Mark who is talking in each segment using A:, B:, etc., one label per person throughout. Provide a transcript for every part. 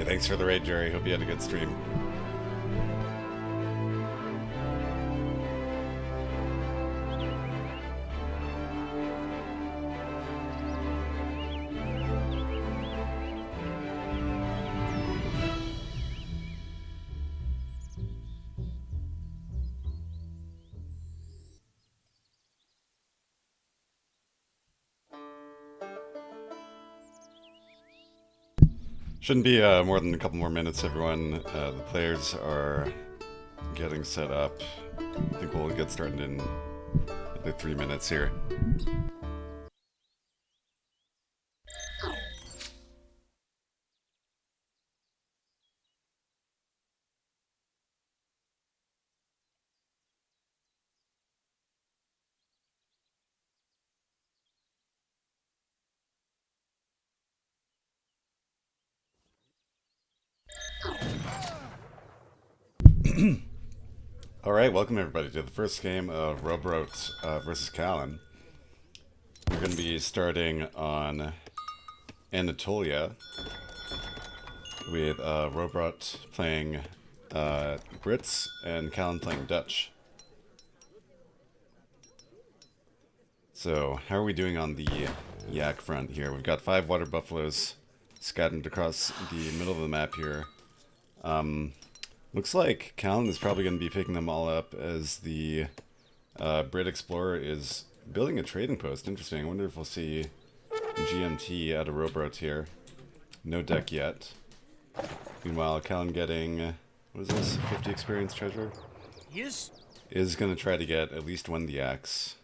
A: Thanks for the raid, Jerry. Hope you had a good stream. Shouldn't be more than a couple more minutes, everyone. The players are getting set up. I think we'll get started in another 3 minutes here. Alright, welcome everybody to the first game of Rohbrot versus Callen. We're going to be starting on Anatolia with Rohbrot playing Brits and Callen playing Dutch. So, how are we doing on the yak front here? We've got 5 water buffaloes scattered across the middle of the map here. Looks like Callen is probably going to be picking them all up as the Brit Explorer is building a trading post. Interesting. I wonder if we'll see GMT out of Rohbrot here. No deck yet. Meanwhile, Callen getting, what is this, 50 experience treasure?
B: Yes.
A: Is going to try to get at least one the axe.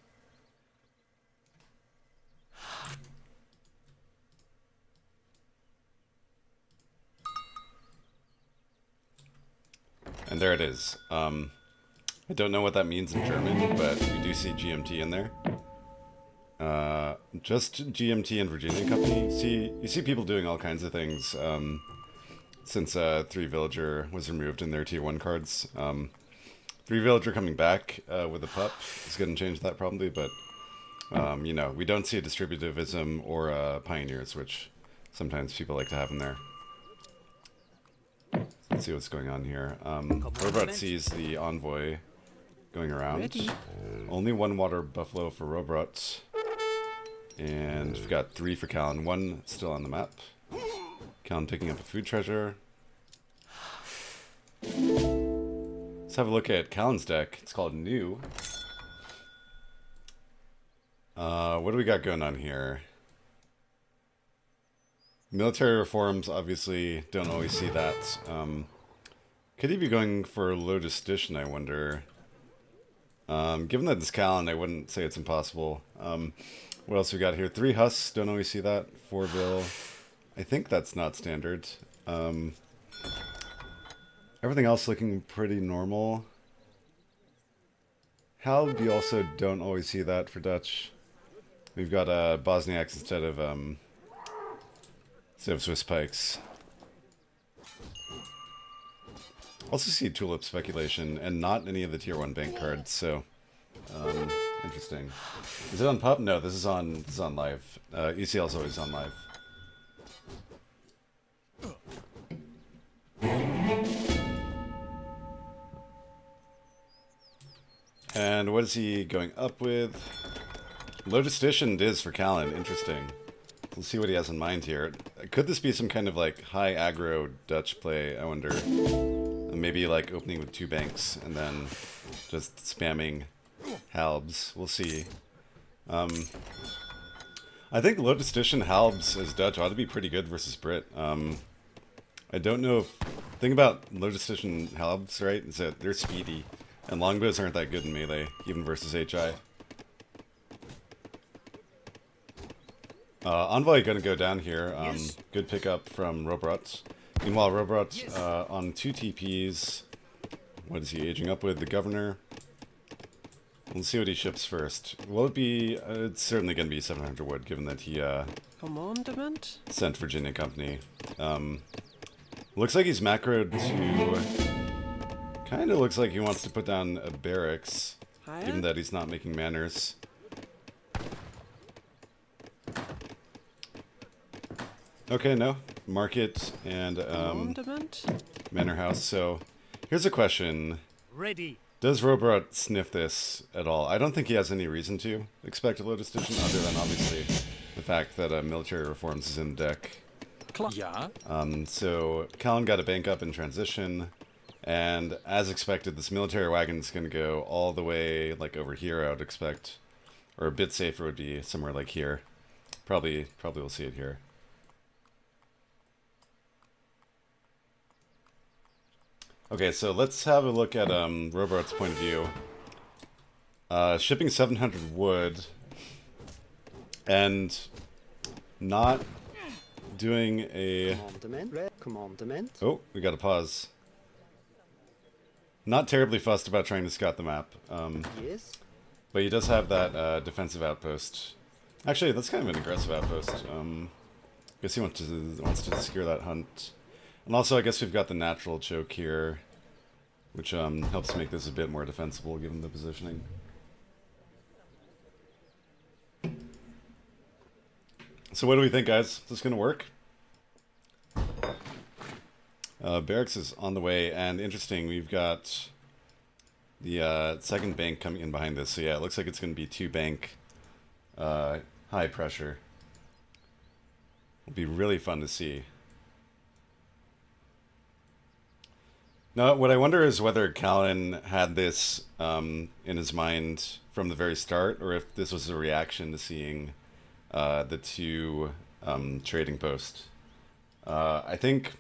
A: And there it is. I don't know what that means in German, but we do see GMT in there. Just GMT and Virginia Company. You see people doing all kinds of things since 3 Villager was removed in their Tier 1 cards. 3 Villager coming back with a pup is going to change that probably, but you know, we don't see a distributivism or pioneers, which sometimes people like to have in there. Let's see what's going on here. Rohbrot sees the envoy going around.
B: Ready.
A: Only 1 water buffalo for Rohbrot. And we've got 3 for Callen. 1 still on the map. Callen picking up a food treasure. Let's have a look at Callen's deck. It's called New. What do we got going on here? Military reforms, obviously, don't always see that. Could he be going for logistician, I wonder? Given that it's Callen, I wouldn't say it's impossible. What else we got here? 3 husks, don't always see that. 4 bill. I think that's not standard. Everything else looking pretty normal. Halb, you also don't always see that for Dutch. We've got Bosniaks instead of Swiss pikes. Also see tulip speculation and not any of the tier 1 bank cards, so interesting. Is it on pub? No, this is on live. ECL is always on live. And what is he going up with? Logistician is for Callen. Interesting. We'll see what he has in mind here. Could this be some kind of like high aggro Dutch play, I wonder? Maybe like opening with 2 banks and then just spamming halbs. We'll see. I think Logistician halbs as Dutch ought to be pretty good versus Brit. I don't know if... Thing about Logistician halbs, right, is that they're speedy. And longbows aren't that good in melee, even versus HI. Envoy gonna go down here.
B: Yes.
A: Good pickup from Rohbrot. Meanwhile, Rohbrot
B: Yes.
A: on 2 TPs. What is he aging up with? The governor. Let's see what he ships first. Will it be... it's certainly gonna be 700 wood, given that he
B: Commandment?
A: sent Virginia Company. Looks like he's macroed to... Kinda looks like he wants to put down a barracks,
B: Higher?
A: given that he's not making manners. Okay, no. market and
B: Commandment?
A: manor house. So here's a question.
B: Ready.
A: Does Rohbrot sniff this at all? I don't think he has any reason to expect a Lotus Edition, other than obviously the fact that military reforms is in the deck.
C: Yeah.
A: So Callen got a bank up in transition, and as expected, this military wagon is going to go all the way like over here, I would expect. Or a bit safer would be somewhere like here. Probably we'll see it here. Okay, so let's have a look at Rohbrot's point of view. Shipping 700 wood and not doing a...
D: Commandment.
A: Oh, we got a pause. Not terribly fussed about trying to scout the map.
D: Yes.
A: But he does have that defensive outpost. Actually, that's kind of an aggressive outpost. Guess he wants to secure that hunt. And also, I guess we've got the natural choke here, which helps make this a bit more defensible given the positioning. So what do we think, guys? Is this going to work? Barracks is on the way, and interesting, we've got the second bank coming in behind this. So yeah, it looks like it's going to be 2-bank high pressure. It'll be really fun to see. Now, what I wonder is whether Callen had this in his mind from the very start, or if this was a reaction to seeing the two trading posts. I think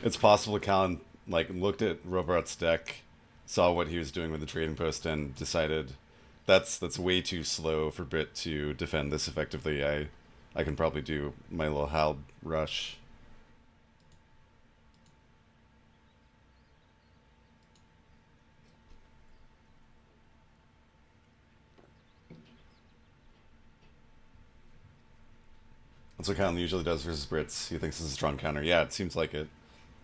A: it's possible Callen like looked at Rohbrot's deck, saw what he was doing with the trading post, and decided that's way too slow for Brit to defend this effectively. I can probably do my little halb rush. That's what Callen usually does versus Brits. He thinks it's a strong counter. Yeah, it seems like it.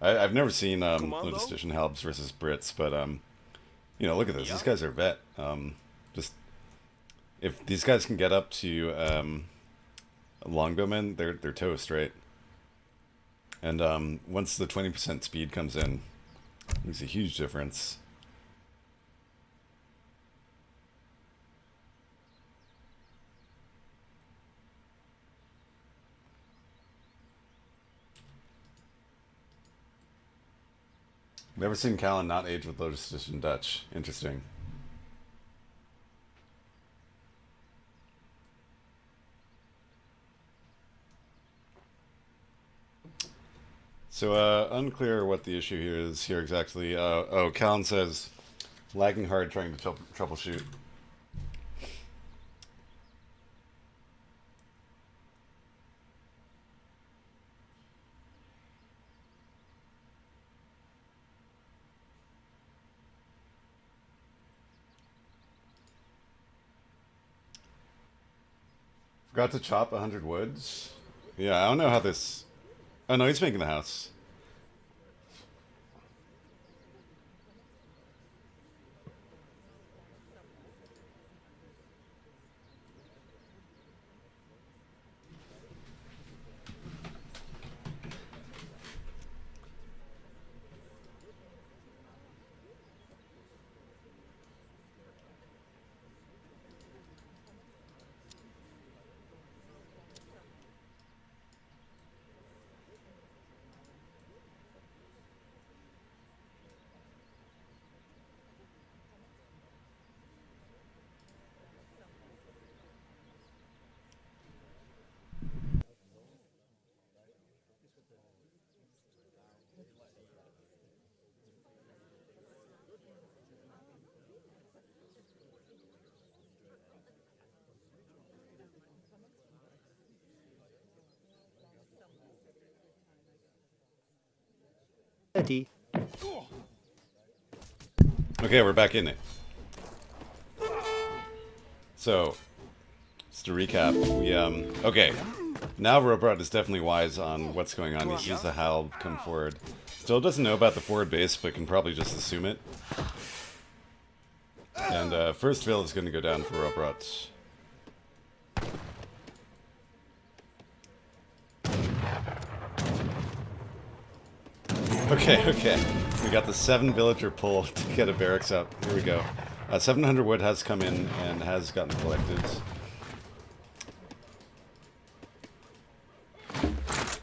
A: I've never seen Lotus Edition halbs versus Brits, but you know, look at this. These guys are vet. Just if these guys can get up to longbowmen, they're toast, right? And once the 20% speed comes in, it makes a huge difference. Never seen Callen not age with Lotus Edition Dutch. Interesting. So, unclear what the issue here is here exactly. Oh, Callen says, lagging hard trying to troubleshoot. Forgot to chop 100 woods? Yeah, I don't know how this... Oh no, he's making the house.
D: Ready.
A: Okay, we're back in it. So, just to recap, we, okay. Now Rohbrot is definitely wise on what's going on. He sees the halb come forward. Still doesn't know about the forward base, but can probably just assume it. And, first Veil is going to go down for Rohbrot. Okay. We got the 7 villager pull to get a barracks up. Here we go. 700 wood has come in and has gotten collected.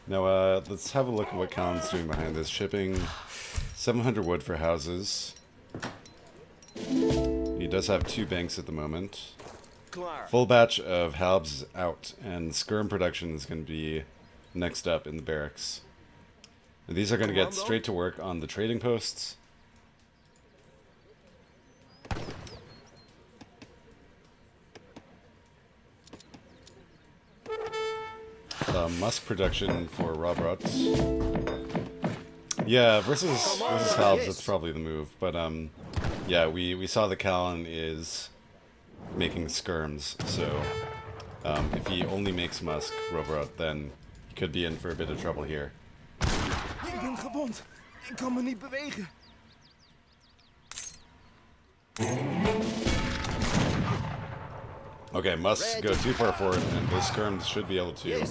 A: Now, let's have a look at what Callen's doing behind this. Shipping 700 wood for houses. He does have 2 banks at the moment. Full batch of halbs is out, and skirm production is going to be next up in the barracks. And these are going to get straight to work on the trading posts. Musk production for Rohbrot. Yeah, versus halbs, that's probably the move. But yeah, we saw that Callen is making skirms, so if he only makes Musk Rohbrot, then he could be in for a bit of trouble here.
B: Ik ben gewond. Ik kan me niet bewegen.
A: Okay, must go too far forward, and those skirms should be able to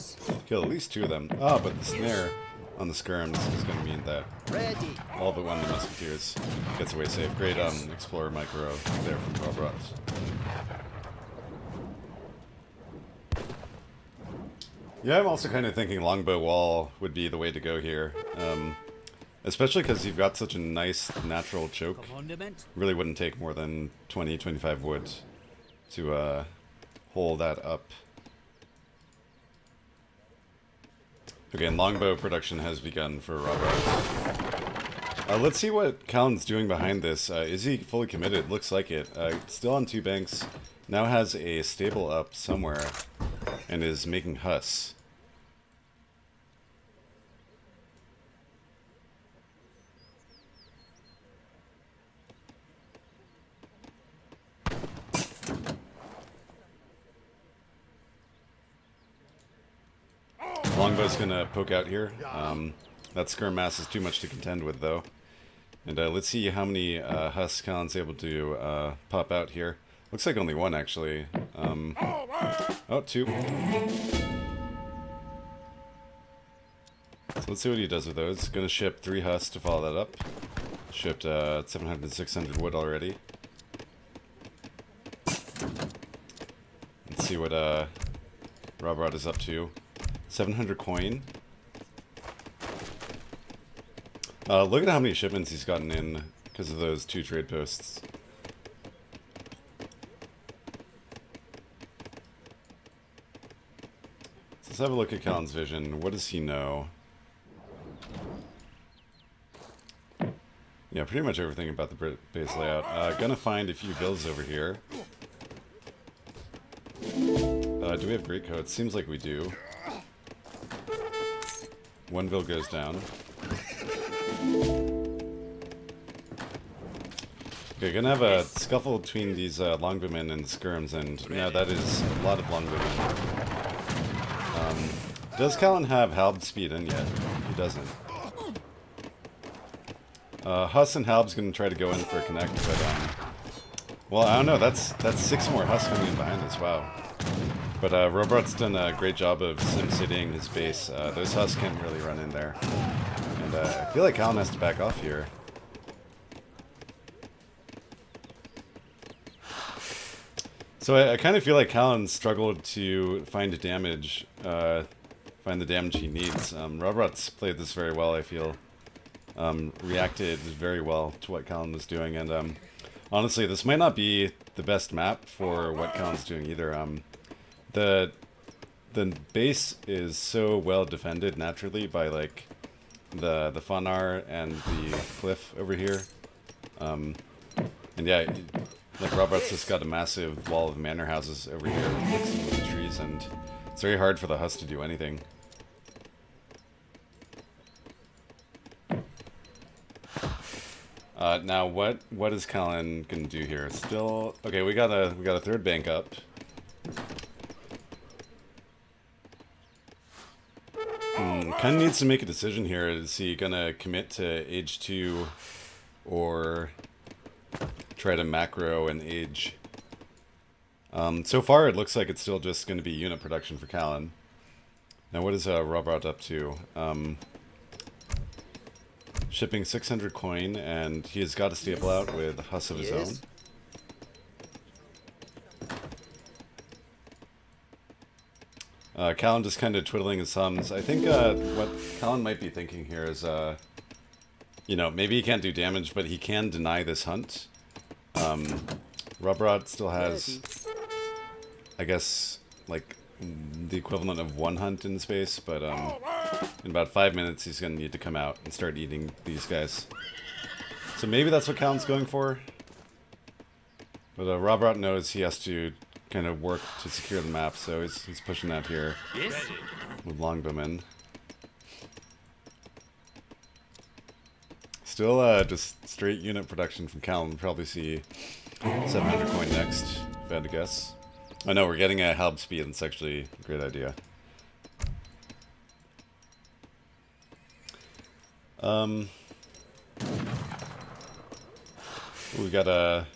A: kill at least 2 of them. Ah, but the snare on the skirms is going to mean that all but one of the musketeers gets away safe. Great explorer micro there from Rohbrot. Yeah, I'm also kind of thinking longbow wall would be the way to go here. Especially because you've got such a nice natural choke. Really wouldn't take more than 20-25 wood to hold that up. Okay, and longbow production has begun for Robro. Let's see what Callen's doing behind this. Is he fully committed? Looks like it. Still on 2 banks. Now has a stable up somewhere and is making Huss. Longbow's gonna poke out here. That skirm mass is too much to contend with, though. And let's see how many Huss Callen's able to pop out here. Looks like only 1, actually. Oh, 2. So let's see what he does with those. Gonna ship 3 Huss to follow that up. Shipped 700 and 600 wood already. Let's see what Rohbrot is up to. 700 coin. Look at how many shipments he's gotten in because of those 2 trade posts. So let's have a look at Callen's vision. What does he know? Yeah, pretty much everything about the base layout. Gonna find a few builds over here. Do we have great coats? Seems like we do. 1 vil goes down. Okay, gonna have a scuffle between these longbowmen and skirms, and yeah, that is a lot of longbowmen. Does Callen have halb speed in yet? He doesn't. Huss and halb's gonna try to go in for a connect, but well, I don't know. That's 6 more Huss coming in behind us. Wow. But Rohbrot's done a great job of sim-citying his base. Those Huss can't really run in there. And I feel like Callen has to back off here. So I kind of feel like Callen struggled to find damage, find the damage he needs. Rohbrot's played this very well, I feel. Reacted very well to what Callen was doing. And honestly, this might not be the best map for what Callen's doing either. The base is so well defended naturally by like the Fanar and the cliff over here, and yeah, like Rohbrot's just got a massive wall of manor houses over here mixed in with the trees, and it's very hard for the Huss to do anything. Now what is Callen gonna do here? Still okay. We got a 3rd bank up. Kind of needs to make a decision here. Is he gonna commit to age 2 or try to macro and age? So far it looks like it's still just going to be unit production for Callen. Now what is Rohbrot up to? shipping 600 coin, and he has got a staple out with a Huss of his own. Callen just kind of twiddling his thumbs. I think what Callen might be thinking here is, you know, maybe he can't do damage, but he can deny this hunt. Rohbrot still has, I guess, like, the equivalent of one hunt in space, but in about 5 minutes he's going to need to come out and start eating these guys. So maybe that's what Callen's going for. But Rohbrot knows he has to kind of work to secure the map, so he's pushing that here with longbowmen. Still just straight unit production from Callen. We'll probably see 700 coin next, if I had to guess. Oh no, we're getting a halb speed. That's actually a great idea. We got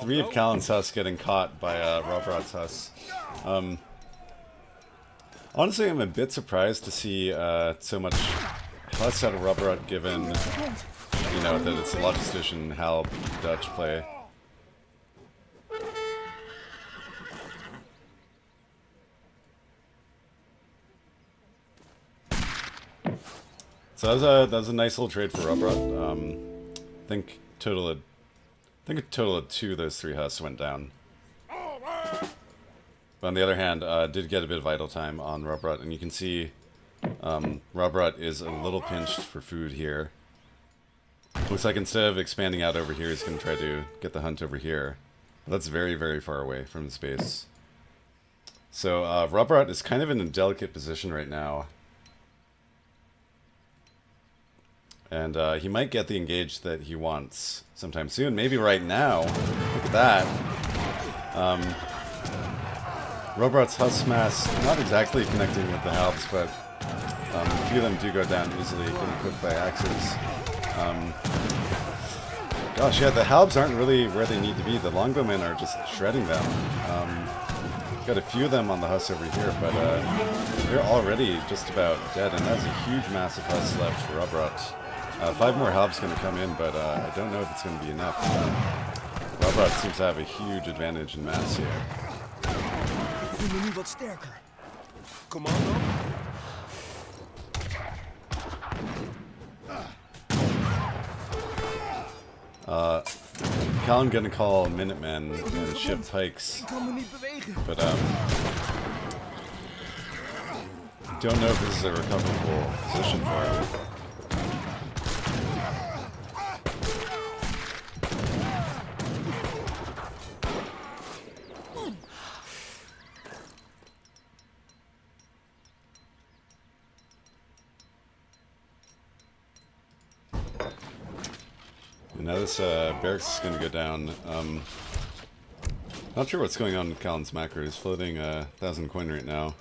A: 3 of Callen's Huss getting caught by Rohbrot's Huss. Honestly, I'm a bit surprised to see so much Huss out of Rohbrot, given, you know, that it's a logistician halb Dutch play. So that was a nice little trade for Rohbrot. I think a total of 2 of those 3 Huss went down. But on the other hand, did get a bit of idle time on Rohbrot, and you can see Rohbrot is a little pinched for food here. Looks like instead of expanding out over here, he's going to try to get the hunt over here. That's very, very far away from the space. So Rohbrot is kind of in a delicate position right now. And he might get the engage that he wants sometime soon. Maybe right now. Look at that. Rohbrot's Huss mass not exactly connecting with the halbs, but a few of them do go down easily, getting cooked by axes. Gosh, yeah, the halbs aren't really where they need to be. The longbowmen are just shredding them. Got a few of them on the Huss over here, but they're already just about dead, and that's a huge mass of Huss left for Rohbrot. 5 more halbs going to come in, but I don't know if it's going to be enough. Rohbrot seems to have a huge advantage in mass here.
B: Ik voel me nu wat sterker. Commando?
A: Callen gonna call Minutemen and ship pikes,
B: Ik kan me niet bewegen.
A: but don't know if this is a recoverable position for him. Now this barracks is going to go down. Not sure what's going on with Callen's macro. He's floating 1,000 coin right now.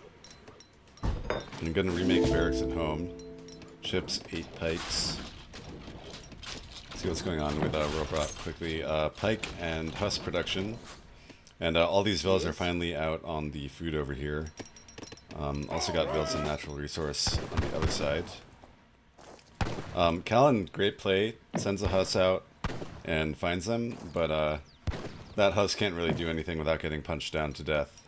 A: I'm going to remake barracks at home. Ships 8 pikes. See what's going on with Rohbrot quickly. Pike and Huss production. And all these villas are finally out on the food over here. Also got villas and natural resource on the other side. Callen, great play, sends a Huss out and finds them, but that Huss can't really do anything without getting punched down to death.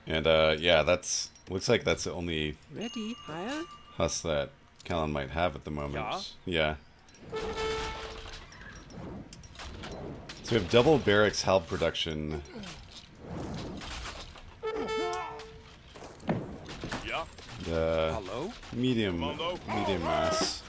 A: And yeah, looks like that's the only Huss that Callen might have at the moment. Yeah. So we have double barracks halb production. Medium mass.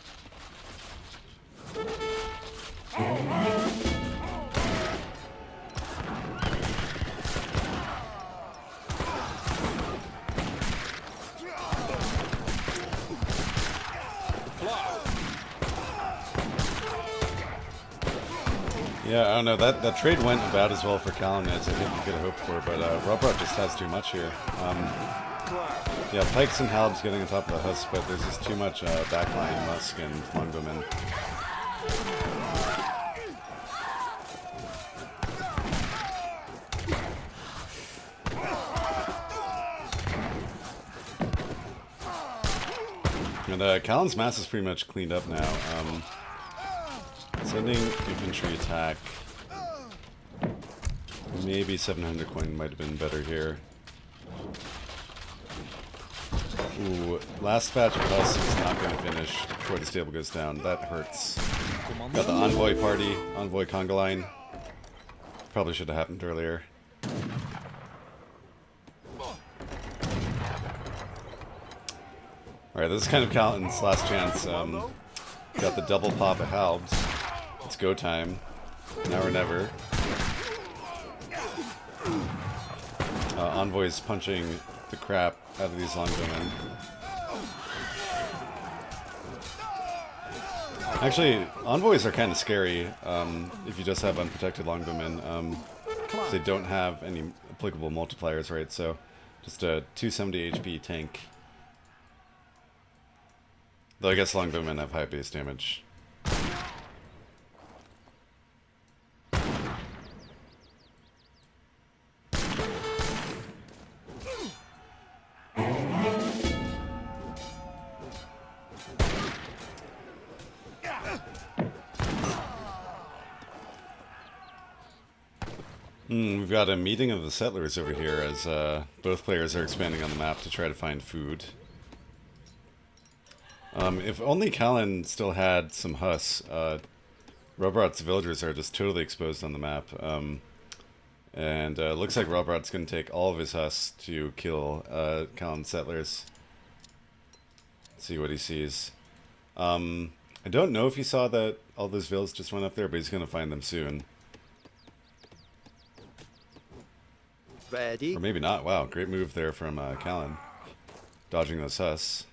A: Yeah, I don't know. That trade went about as well for Callen as I think we could have hoped for, but Rohbrot just has too much here. Yeah, pikes and halbs getting on top of the Huss, but there's just too much backline musk and longbowmen. And Callen's mass is pretty much cleaned up now. Sending infantry attack. Maybe 700 coin might have been better here. Ooh, last batch of us is not going to finish before the stable goes down. That hurts. Got the envoy party, envoy conga line. Probably should have happened earlier. Alright, this is kind of Callen's last chance. Got the double pop of halbs. It's go time. Now or never. Envoy's punching the crap out of these longbowmen. Actually, envoys are kind of scary if you just have unprotected longbowmen. They don't have any applicable multipliers, right? So, just a 270 HP tank. Though I guess longbowmen have high base damage. We've got a meeting of the settlers over here as both players are expanding on the map to try to find food. If only Callen still had some hus, Rohbrot's villagers are just totally exposed on the map. And looks like Rohbrot's going to take all of his hus to kill Callen's settlers. Let's see what he sees. I don't know if he saw that all those villas just went up there, but he's going to find them soon.
D: Ready.
A: Or maybe not. Wow, great move there from Callen. Dodging those hus.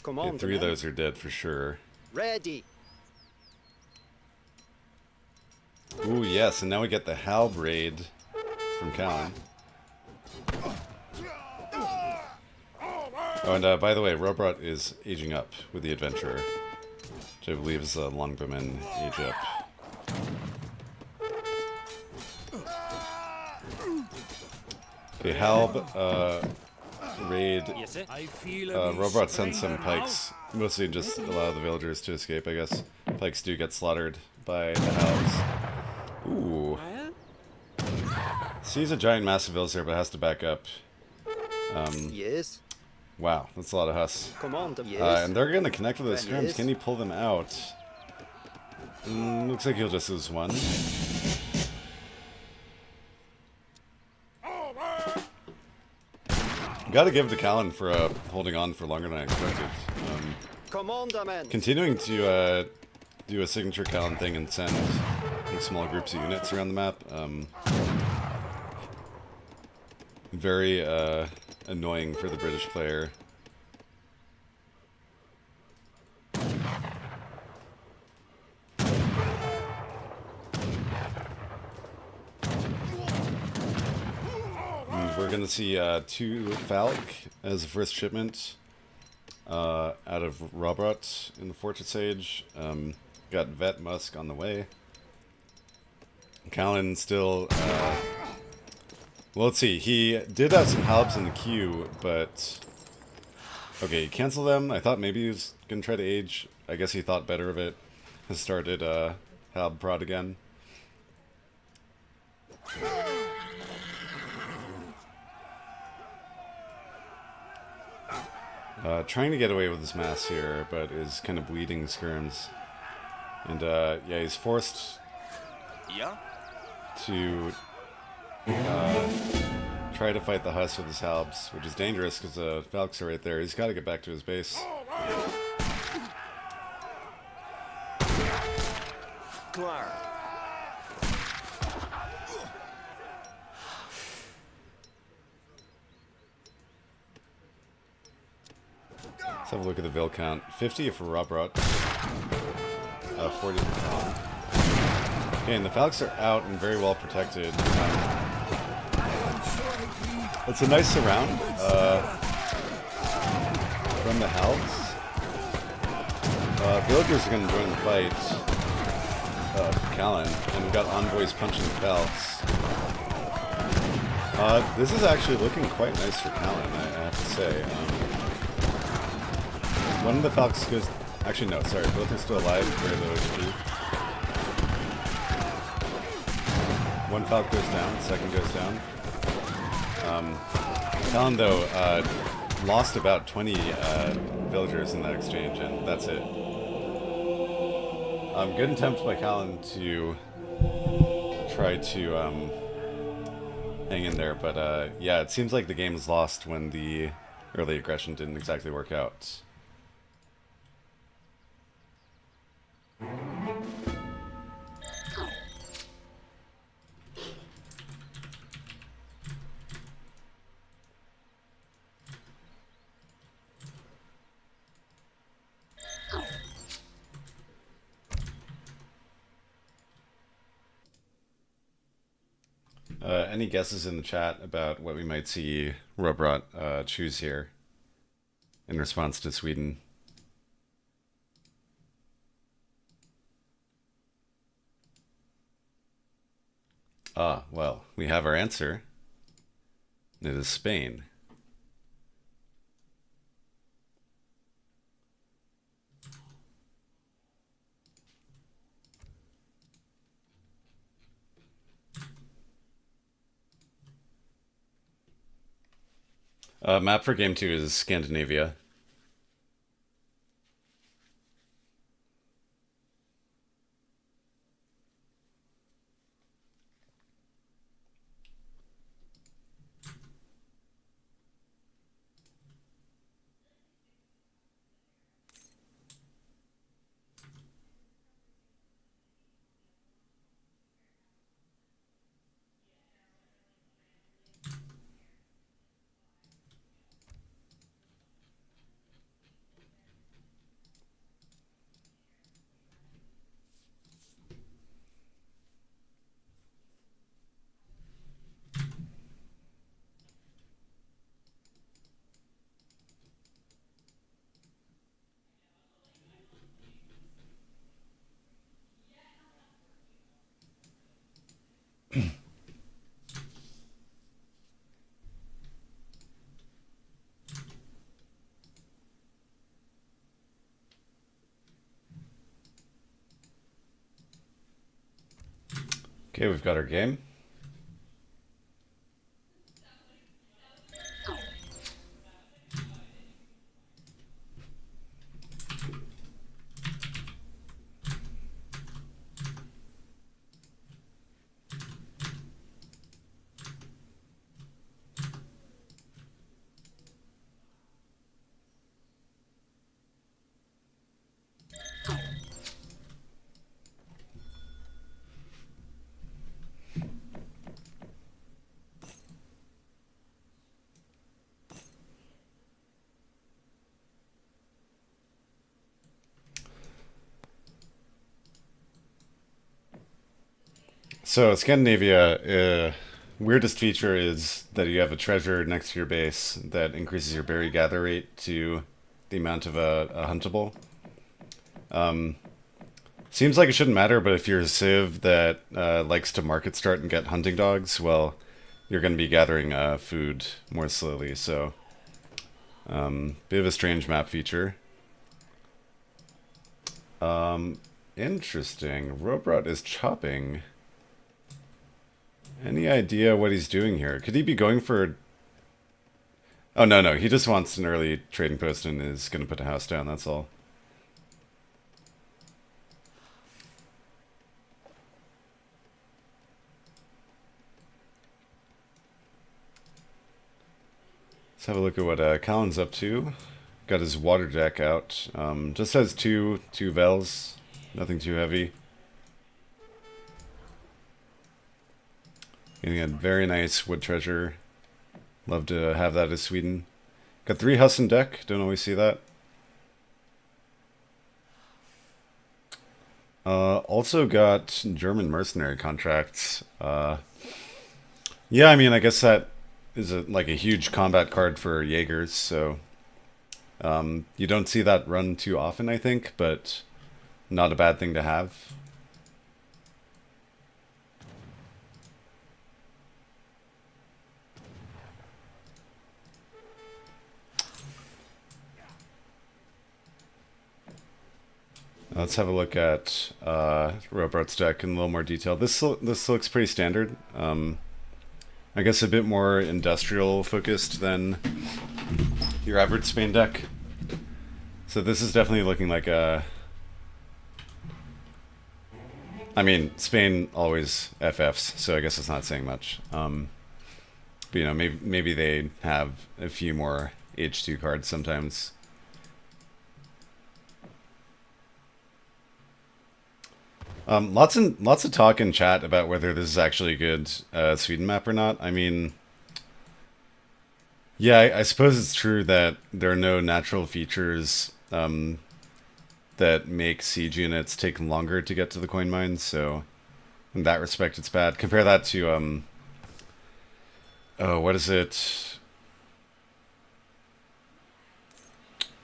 A: Okay, 3 of those are dead for sure.
D: Ready.
A: Ooh, yes, and now we get the halb raid from Callen. Oh, and by the way, Rohbrot is aging up with the adventurer, which I believe is a longbowman age up. Okay, halb raid. Rohbrot sends some pikes, mostly just allow the villagers to escape, I guess. Pikes do get slaughtered by the halbs. Ooh. Sees a giant massive villager, but has to back up.
D: Yes.
A: Wow, that's a lot of hus.
D: Commander. Yes.
A: And they're going to connect with those scrims.
D: Yes.
A: Can he pull them out? Looks like he'll just lose one. Gotta give it to Callen for holding on for longer than I expected.
D: Commander, man.
A: Continuing to do a signature Callen thing and send small groups of units around the map. Very annoying for the British player. We're going to see 2 Falk as the first shipment out of Rohbrot in the Fortress Age. Got Vet Musk on the way. Callen still... well, let's see. He did have some halbs in the queue, but... Okay, cancel them. I thought maybe he was going to try to age. I guess he thought better of it. Has started halb prod again. Trying to get away with his mass here, but is kind of bleeding skirms. And yeah, he's forced to try to fight the hus with his halbs, which is dangerous because the Falks are right there. He's got to get back to his base.
D: Klar.
A: Let's have a look at the Vil count. 50 for Rohbrot. 40 for Callen. Okay, and the Falks are out and very well protected. It's a nice surround from the halbs. Villagers are going to join the fight for Callen, and we've got envoys punching the Falks. This is actually looking quite nice for Callen, I have to say. One of the Falcons goes... Actually, no, sorry. Both are still alive. Very low HP. One Falcon goes down. Second goes down. Callen, though, lost about 20 villagers in that exchange, and that's it. Good attempt by Callen to try to hang in there, but yeah, it seems like the game is lost when the early aggression didn't exactly work out. Any guesses in the chat about what we might see Rohbrot choose here in response to Sweden? Ah, well, we have our answer. It is Spain. Map for game 2 is Scandinavia. Okay, we've got our game. So Scandinavia, weirdest feature is that you have a treasure next to your base that increases your berry gather rate to the amount of a huntable. Seems like it shouldn't matter, but if you're a civ that likes to market start and get hunting dogs, well, you're going to be gathering food more slowly. So, bit of a strange map feature. Interesting. Rohbrot is chopping. Any idea what he's doing here? Could he be going for... Oh, no. He just wants an early trading post and is going to put a house down. That's all. Let's have a look at what Callen's up to. Got his water deck out. Just has two Vels. Nothing too heavy. Getting a very nice wood treasure. Love to have that as Sweden. Got 3 Hussen deck. Don't always see that. Also got German mercenary contracts. Yeah, I mean, I guess that is like a huge combat card for Jaegers, so you don't see that run too often, I think, but not a bad thing to have. Let's have a look at Rohbrot's deck in a little more detail. This looks pretty standard. I guess a bit more industrial focused than your average Spain deck. So this is definitely looking like a... I mean, Spain always FFs, so I guess it's not saying much. But, you know, maybe they have a few more H2 cards sometimes. Lots of talk in chat about whether this is actually a good Sweden map or not. I mean, yeah, I suppose it's true that there are no natural features that make siege units take longer to get to the coin mines, so in that respect it's bad. Compare that to, oh, what is it?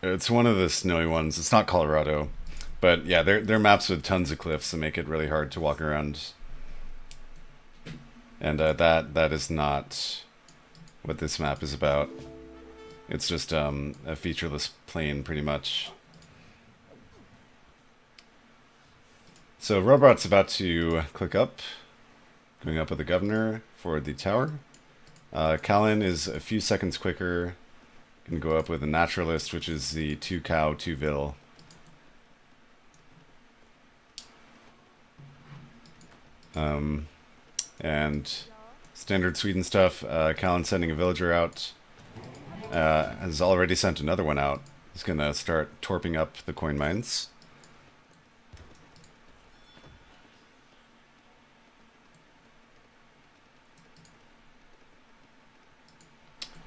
A: It's one of the snowy ones. It's not Colorado. But yeah, they're maps with tons of cliffs that make it really hard to walk around. And that is not what this map is about. It's just a featureless plain, pretty much. So Rohbrot's about to click up, going up with the governor for the tower. Callen is a few seconds quicker, can go up with a naturalist, which is the 2 cow, 2 vil. And standard Sweden stuff, Callen sending a villager out, has already sent another one out. He's gonna start torping up the coin mines.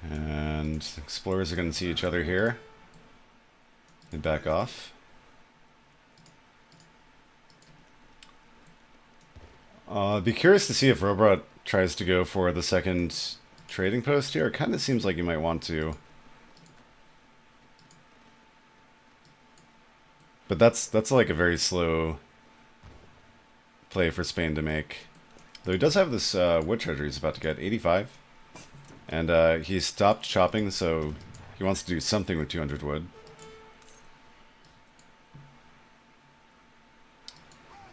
A: And explorers are gonna see each other here. They back off. I'd be curious to see if Rohbrot tries to go for the second trading post here. It kind of seems like you might want to. But that's like a very slow play for Spain to make. Though he does have this wood treasure he's about to get, 85. And he stopped chopping, so he wants to do something with 200 wood.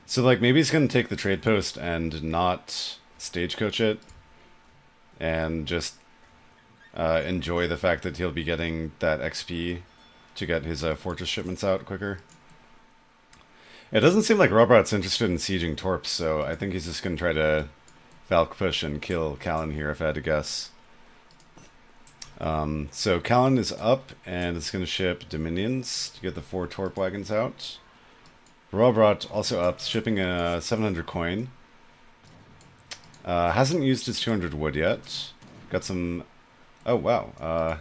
A: So, like, maybe he's going to take the trade post and not stagecoach it. And just enjoy the fact that he'll be getting that XP to get his fortress shipments out quicker. It doesn't seem like Rohbrot's interested in sieging Torps, so I think he's just going to try to Valk push and kill Callen here, if I had to guess. So Callen is up, and it's going to ship Dominions to get the 4 Torp wagons out. Rohbrot also up, shipping a 700 coin. Hasn't used his 200 wood yet. Got some... Oh, wow.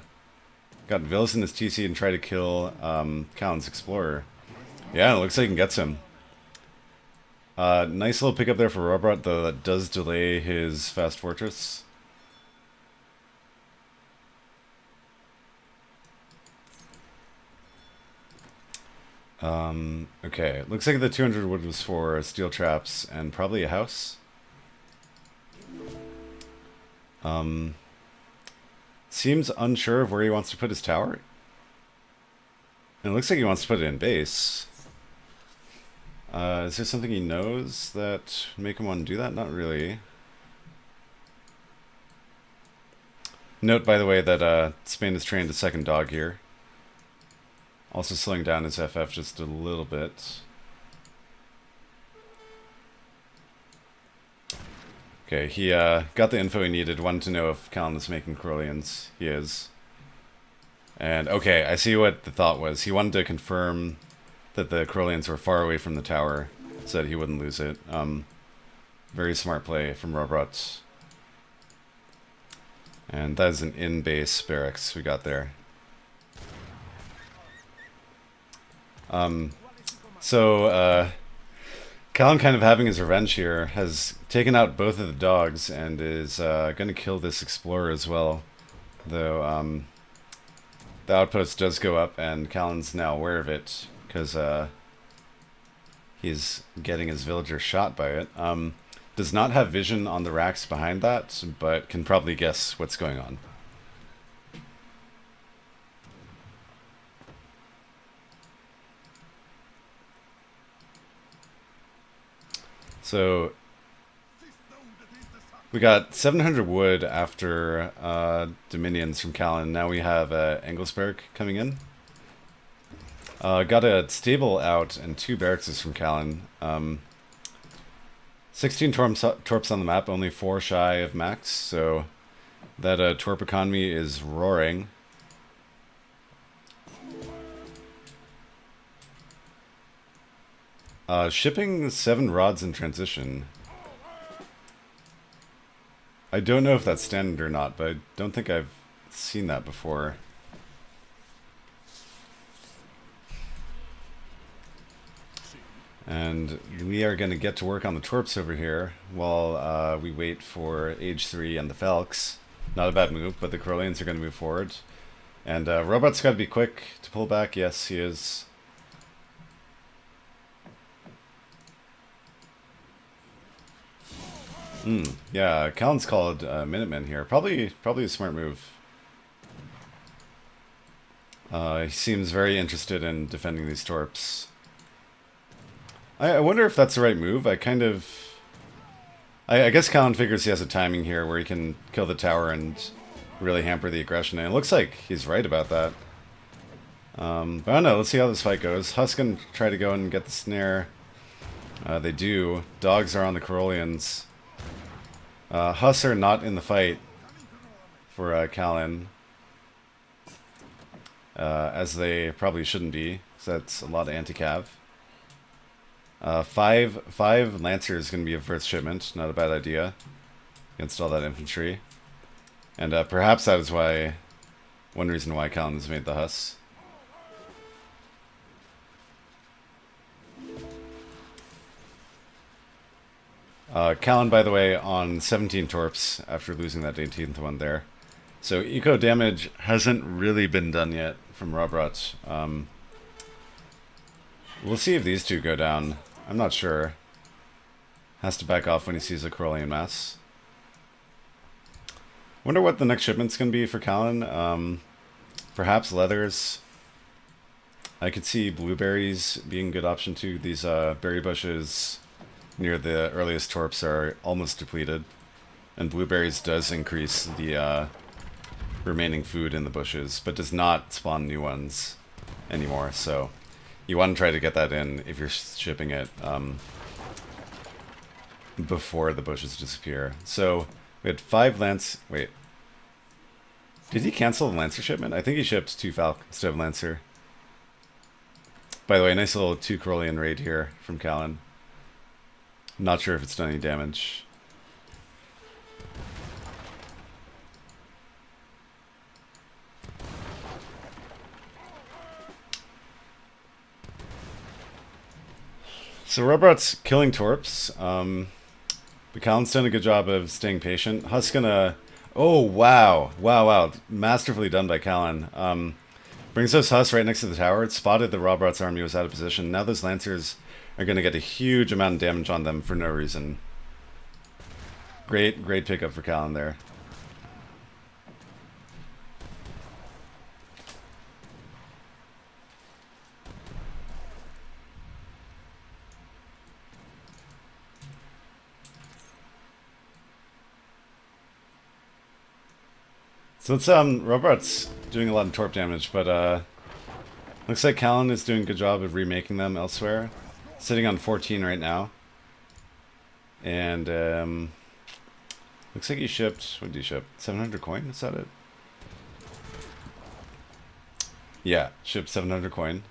A: Got Villas in his TC and try to kill Callen's Explorer. Yeah, it looks like he gets him. Nice little pickup there for Rohbrot, though that does delay his fast fortress. Okay, looks like the 200 wood was for steel traps and probably a house. Seems unsure of where he wants to put his tower. And it looks like he wants to put it in base. Is there something he knows that would make him want to do that? Not really. Note, by the way, that Spain has trained a second dog here. Also slowing down his FF just a little bit. Okay, he got the info he needed, wanted to know if Callen is making Corellians. He is. And okay, I see what the thought was. He wanted to confirm that the Corellians were far away from the tower so that he wouldn't lose it. Very smart play from Rohbrot. And that is an in-base barracks we got there. Callen, kind of having his revenge here, has taken out both of the dogs and is going to kill this explorer as well. Though the outpost does go up, and Callen's now aware of it because he's getting his villager shot by it. Does not have vision on the racks behind that, but can probably guess what's going on. So we got 700 wood after Dominions from Callen. Now we have Engelsberg coming in. Got a stable out and 2 barracks from Callen. 16 torps on the map, only 4 shy of max, so that torp economy is roaring. Shipping 7 rods in transition. I don't know if that's standard or not, but I don't think I've seen that before. And we are going to get to work on the torps over here while we wait for Age 3 and the Falks. Not a bad move, but the Corellians are going to move forward. And Rohbrot's got to be quick to pull back. Yes, he is. Yeah, Callen's called Minutemen here. Probably a smart move. He seems very interested in defending these torps. I wonder if that's the right move. I guess Callen figures he has a timing here where he can kill the tower and really hamper the aggression. And it looks like he's right about that. But I don't know. Let's see how this fight goes. Huss can try to go and get the snare. They do. Dogs are on the Corellians. Huss are not in the fight for Callen. As they probably shouldn't be. So that's a lot of anti-cav. 5 Lancers is going to be a first shipment. Not a bad idea. Against all that infantry. And perhaps that is one reason why Callen has made the Huss. Callen, by the way, on 17 torps after losing that 18th one there. So eco damage hasn't really been done yet from Rohbrot. We'll see if these two go down. I'm not sure. Has to back off when he sees a Corellian mass. Wonder what the next shipment's going to be for Callen. Perhaps leathers. I could see blueberries being a good option too. These berry bushes near the earliest torps are almost depleted. And blueberries does increase the remaining food in the bushes, but does not spawn new ones anymore. So you want to try to get that in if you're shipping it before the bushes disappear. So we had 5 Lance... Wait. Did he cancel the Lancer shipment? I think he shipped 2 Falk instead of Lancer. By the way, nice little 2 Corellian raid here from Callen. Not sure if it's done any damage. So Rohbrot's killing torps. But Callen's done a good job of staying patient. Huss gonna... Oh, wow. Wow. Masterfully done by Callen. Brings us Huss right next to the tower. It spotted that Rohbrot's army was out of position. Now those Lancers are going to get a huge amount of damage on them for no reason. Great pickup for Callen there. So it's Rohbrot's doing a lot of torp damage, but looks like Callen is doing a good job of remaking them elsewhere. Sitting on 14 right now. And looks like he shipped, what did he ship? 700 coin, is that it? Yeah, shipped 700 coin.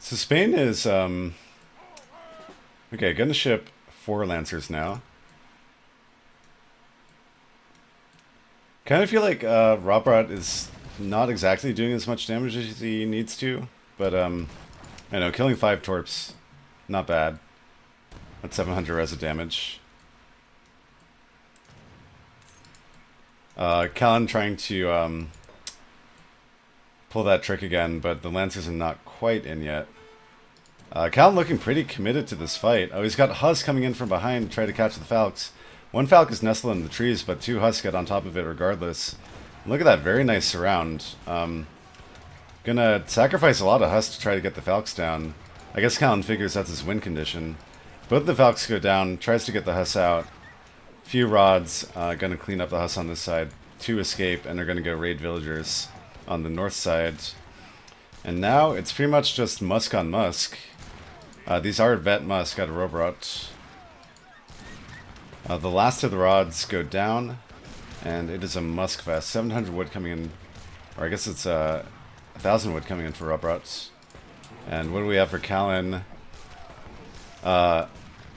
A: So Spain is, okay, gonna ship 4 Lancers now. Kind of feel like Rohbrot is not exactly doing as much damage as he needs to, but I know, killing 5 torps, not bad. That's 700 res of damage. Callen trying to pull that trick again, but the Lancers are not quite in yet. Callen looking pretty committed to this fight. Oh, he's got Huss coming in from behind to try to catch the Falks. One Falc is nestled in the trees, but 2 Husks get on top of it regardless. Look at that, very nice surround. Gonna sacrifice a lot of Husks to try to get the Falcs down. I guess Callen figures that's his win condition. Both the Falcs go down, tries to get the Husks out. Few rods, gonna clean up the Husks on this side. 2 escape, and they're gonna go raid villagers on the north side. And now it's pretty much just Musk on Musk. These are Vet Musk out of Rohbrot. The last of the rods go down, and it is a Musk fest. 700 wood coming in, or I guess it's 1,000 wood coming in for Rohbrot. And what do we have for Callen?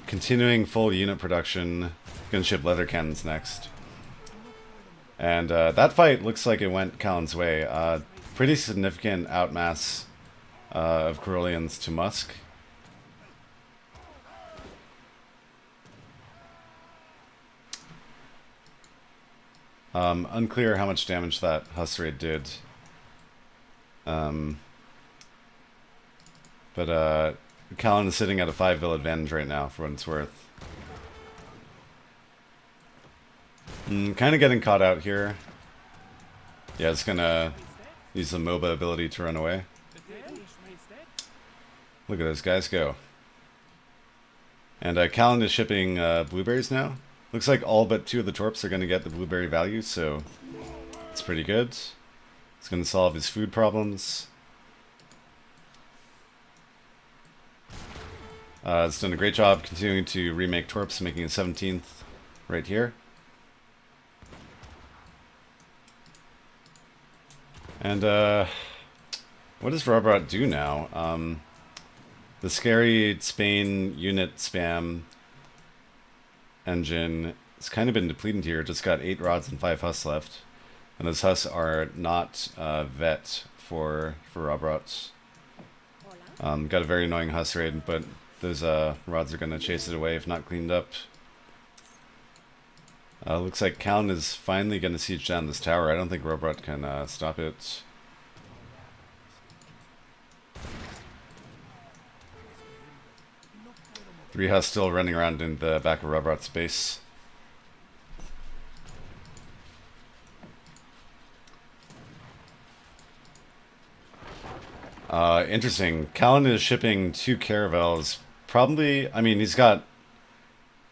A: Continuing full unit production. Gonna ship leather cannons next. And that fight looks like it went Callen's way. Pretty significant outmass of Corellians to Musk. Unclear how much damage that Husk raid did. But Callen is sitting at a 5-vill advantage right now, for what it's worth. Kind of getting caught out here. Yeah, it's gonna use the MOBA ability to run away. Look at those guys go. And Callen is shipping blueberries now. Looks like all but 2 of the torps are going to get the blueberry value, so it's pretty good. It's going to solve his food problems. It's done a great job continuing to remake torps, making a 17th right here. And what does Rohbrot do now? The scary Spain unit spam engine has kind of been depleted here. Just got 8 rods and 5 Husks left. And those Husks are not vet for Rohbrot. Got a very annoying Husk raid, but those rods are going to chase it away if not cleaned up. Looks like Callen is finally going to siege down this tower. I don't think Rohbrot can stop it. Three Husks still running around in the back of Rohbrot's base. Interesting. Callen is shipping 2 caravels. Probably, I mean, he's got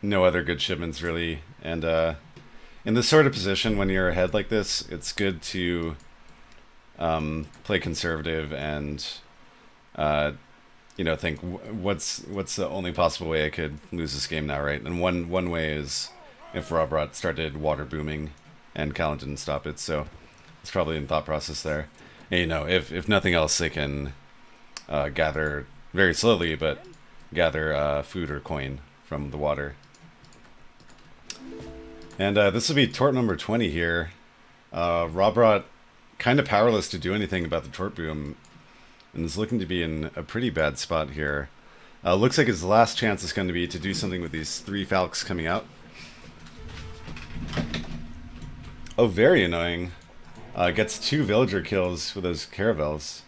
A: no other good shipments really. And in this sort of position, when you're ahead like this, it's good to play conservative and you know, think what's the only possible way I could lose this game now, right? And one way is if Rohbrot started water booming and Callen didn't stop it. So it's probably in thought process there. And, you know, if nothing else, they can gather very slowly, but gather food or coin from the water. And this will be tort number 20 here. Rohbrot kind of powerless to do anything about the tort boom, and is looking to be in a pretty bad spot here. Looks like his last chance is going to be to do something with these 3 Falcons coming out. Oh, very annoying. Gets 2 villager kills with those caravels.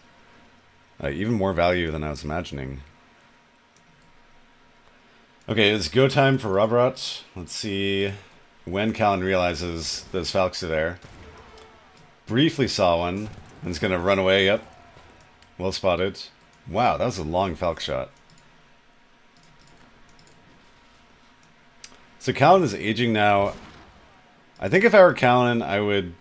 A: Even more value than I was imagining. Okay, it's go time for Rohbrot. Let's see when Callen realizes those Falcons are there. Briefly saw one, and is going to run away. Yep. Well spotted. Wow, that was a long Falc shot. So Callen is aging now. I think if I were Callen, I would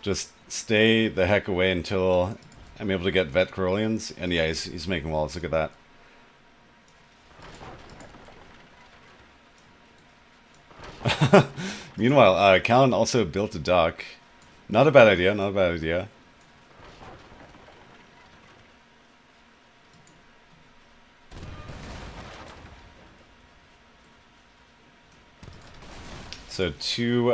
A: just stay the heck away until I'm able to get vet Corellians. And yeah, he's making walls. Look at that. Meanwhile, Callen also built a dock. Not a bad idea, not a bad idea. So two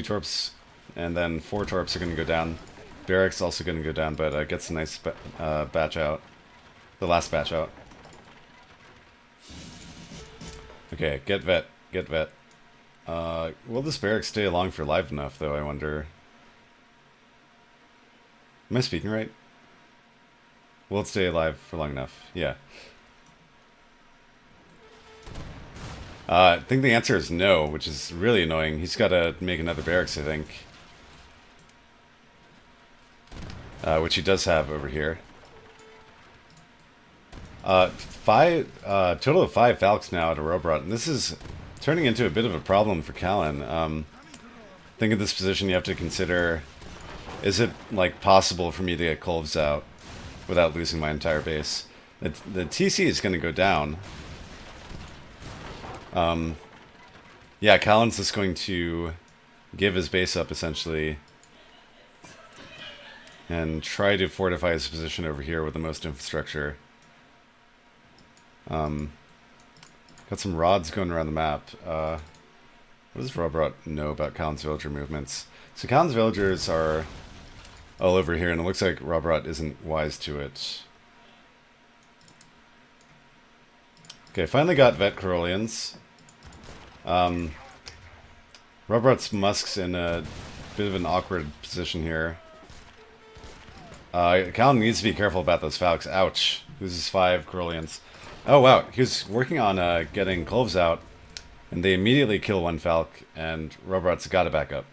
A: torps, and then 4 torps are going to go down. Barracks also going to go down, but gets a nice batch out. The last batch out. Okay, get vet, get vet. Will this barracks stay along for live enough, though, I wonder? Am I speaking right? Will it stay alive for long enough? Yeah. I think the answer is no, which is really annoying. He's got to make another barracks, I think. Which he does have over here. Total of 5 Falcons now to Rohbrot, and this is turning into a bit of a problem for Callen. I think in this position you have to consider, is it like possible for me to get Culves out without losing my entire base? The TC is going to go down. Yeah, Callen's just going to give his base up essentially and try to fortify his position over here with the most infrastructure. Got some rods going around the map. What does Rohbrot know about Callen's villager movements? So Callen's villagers are all over here, and it looks like Rohbrot isn't wise to it. Okay, finally got Vet Corollians. Rohbrot's Musk's in a bit of an awkward position here. Callen needs to be careful about those Falcons. Ouch. Loses 5 Corollians. Oh wow, he was working on getting Culves out, and they immediately kill 1 Falc, and Rohbrot's got to back up.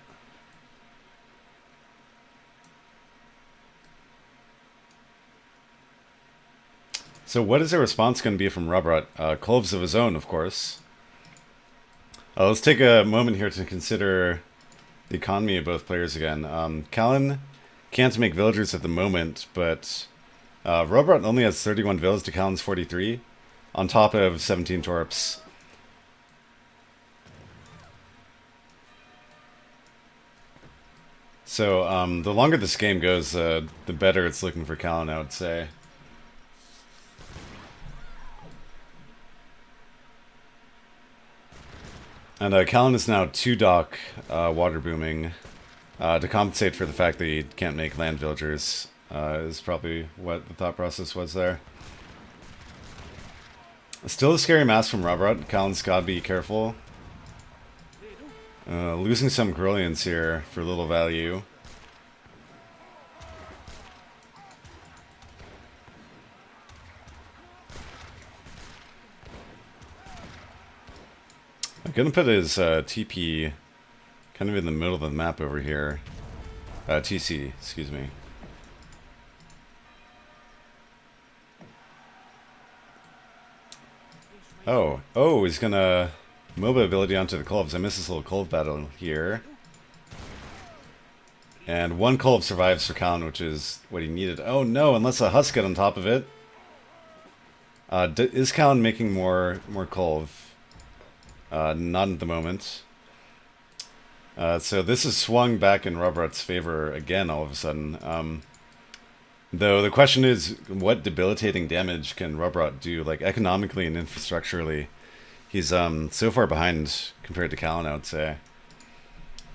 A: So what is the response going to be from Rohbrot? Culves of his own, of course. Let's take a moment here to consider the economy of both players again. Callen can't make villagers at the moment, but Rohbrot only has 31 villas to Callen's 43, on top of 17 torps. So the longer this game goes, the better it's looking for Callen, I would say. And Callen is now 2 dock water booming to compensate for the fact that he can't make land villagers, is probably what the thought process was there. Still a scary mass from Rohbrot. Callen's got to be careful. Losing some Corollians here for little value. I'm gonna put his TP kind of in the middle of the map over here. TC, excuse me. Oh, he's gonna MOBA ability onto the Culves. I missed this little Culve battle here. And 1 Culve survives for Callen, which is what he needed. Oh no, unless a Husk get on top of it. Is Callen making more Culve? Not at the moment. So this is swung back in Rohbrot's favor again all of a sudden. Though the question is, what debilitating damage can Rohbrot do? Like, economically and infrastructurally, he's so far behind compared to Callen, I would say.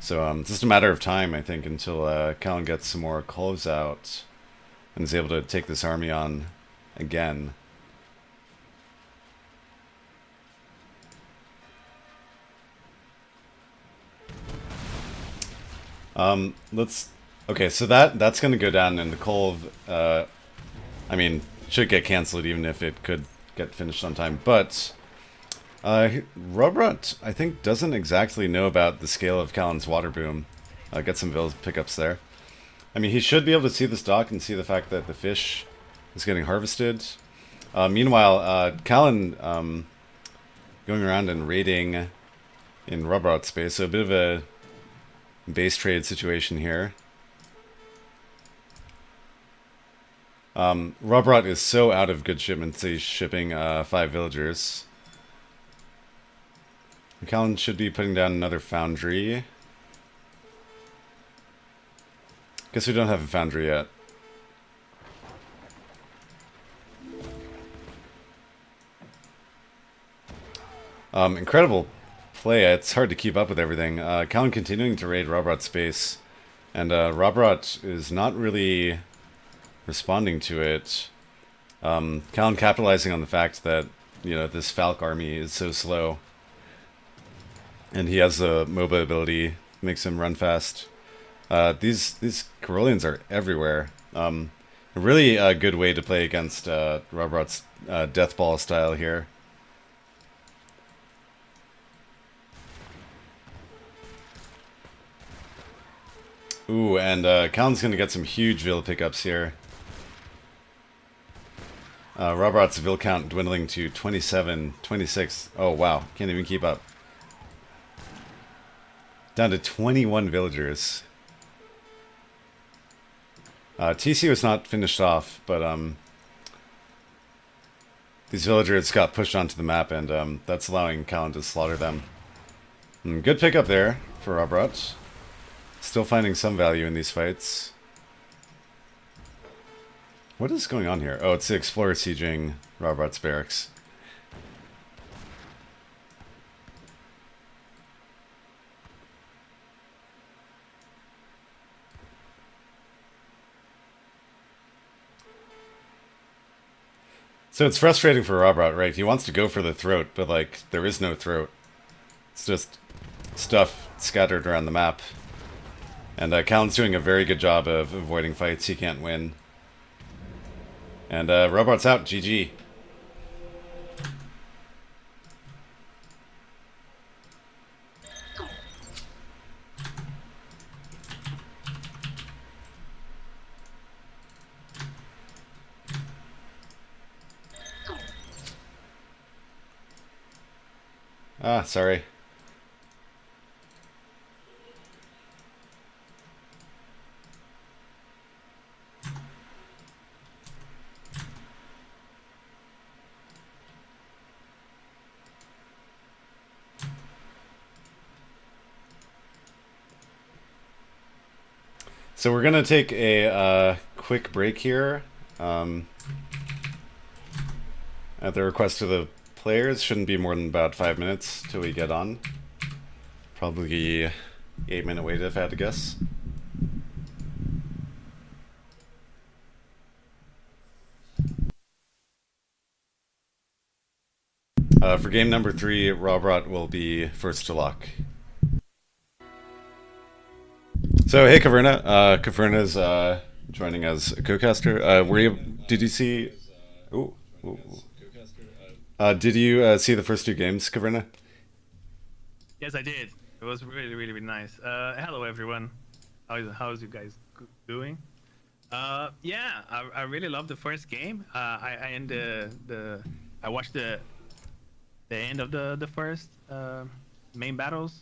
A: So it's just a matter of time, I think, until Callen gets some more Culves out and is able to take this army on again. Okay, so that's gonna go down, and the Culve, I mean, should get cancelled even if it could get finished on time. But Rohbrot, I think, doesn't exactly know about the scale of Callen's water boom. Get some village pickups there. I mean, he should be able to see this dock and see the fact that the fish is getting harvested. Meanwhile, Callen going around and raiding in Rohbrot's space, so a bit of a base trade situation here. Rohbrot is so out of good shipments, he's shipping 5 villagers. Callen should be putting down another foundry. Guess we don't have a foundry yet. Incredible play. It's hard to keep up with everything. Callen continuing to raid Rohbrot's space, and Rohbrot is not really responding to it. Callen capitalizing on the fact that, you know, this Falc army is so slow, and he has the MOBA ability, makes him run fast. These Corollians are everywhere. A really good way to play against Rohbrot's Death Ball style here. Ooh, and Callen's gonna get some huge Vil pickups here. Robrot's Vil count dwindling to 27, 26. Oh wow, can't even keep up. Down to 21 villagers. TC was not finished off, but these villagers got pushed onto the map, and that's allowing Callen to slaughter them. Good pickup there for Rohbrot. Still finding some value in these fights. What is going on here? Oh, it's the Explorer sieging Rohbrot's barracks. So it's frustrating for Rohbrot, right? He wants to go for the throat, but like, there is no throat. It's just stuff scattered around the map. And Callen's doing a very good job of avoiding fights he can't win. And Rohbrot's out, GG. Ah, sorry. So we're gonna take a quick break here. At the request of the players, shouldn't be more than about 5 minutes till we get on. Probably 8-minute wait if I had to guess. For game number 3, Rohbrot will be first to lock. So hey Caverna, Caverna's joining as a co-caster. Did you see? Ooh. Did you see the first 2 games, Caverna?
C: Yes, I did. It was really, really, really nice. Hello, everyone. How's you guys doing? Yeah, I really loved the first game. I watched the end of the first main battles.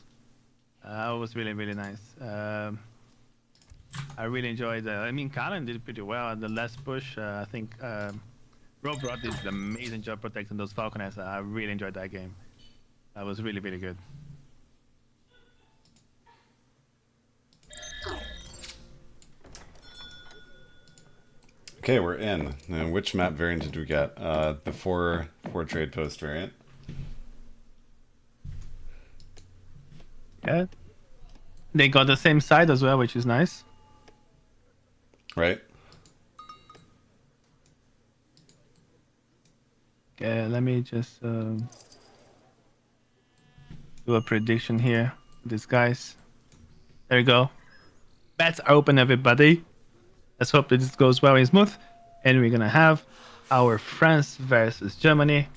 C: It was really, really nice. I really enjoyed. I mean, Kalen did pretty well at the last push. I think Rohbrot did an amazing job protecting those falconers. I really enjoyed that game. That was really, really good.
A: Okay, we're in. Now, which map variant did we get? The four trade post variant.
C: Yeah. They got the same side as well, which is nice.
A: Right.
C: Okay, let me just do a prediction here. These guys. There you go. Bets are open, everybody. Let's hope that this goes well and smooth. And we're gonna have our France versus Germany.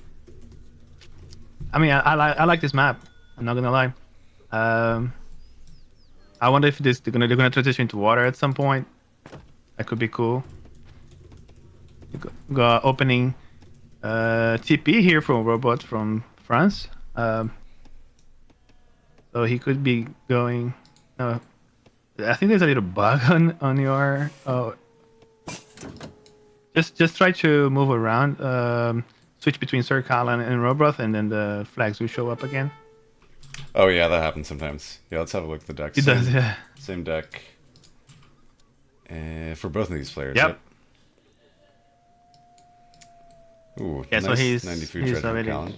C: I mean, I like this map. I'm not gonna lie. I wonder if they're gonna transition to water at some point. That could be cool. Got opening TP here from Rohbrot from France. So he could be going. I think there's a little bug on your. Just try to move around. Switch between Sir Callen and Rohbrot, and then the flags will show up again.
A: Oh yeah, that happens sometimes. Yeah, let's have a look at the deck.
C: It does, yeah.
A: Same deck. For both of these players.
C: Yep.
A: Ooh,
C: yeah,
A: nice
C: so he's
A: 90 food trade from
C: already.
A: Callen.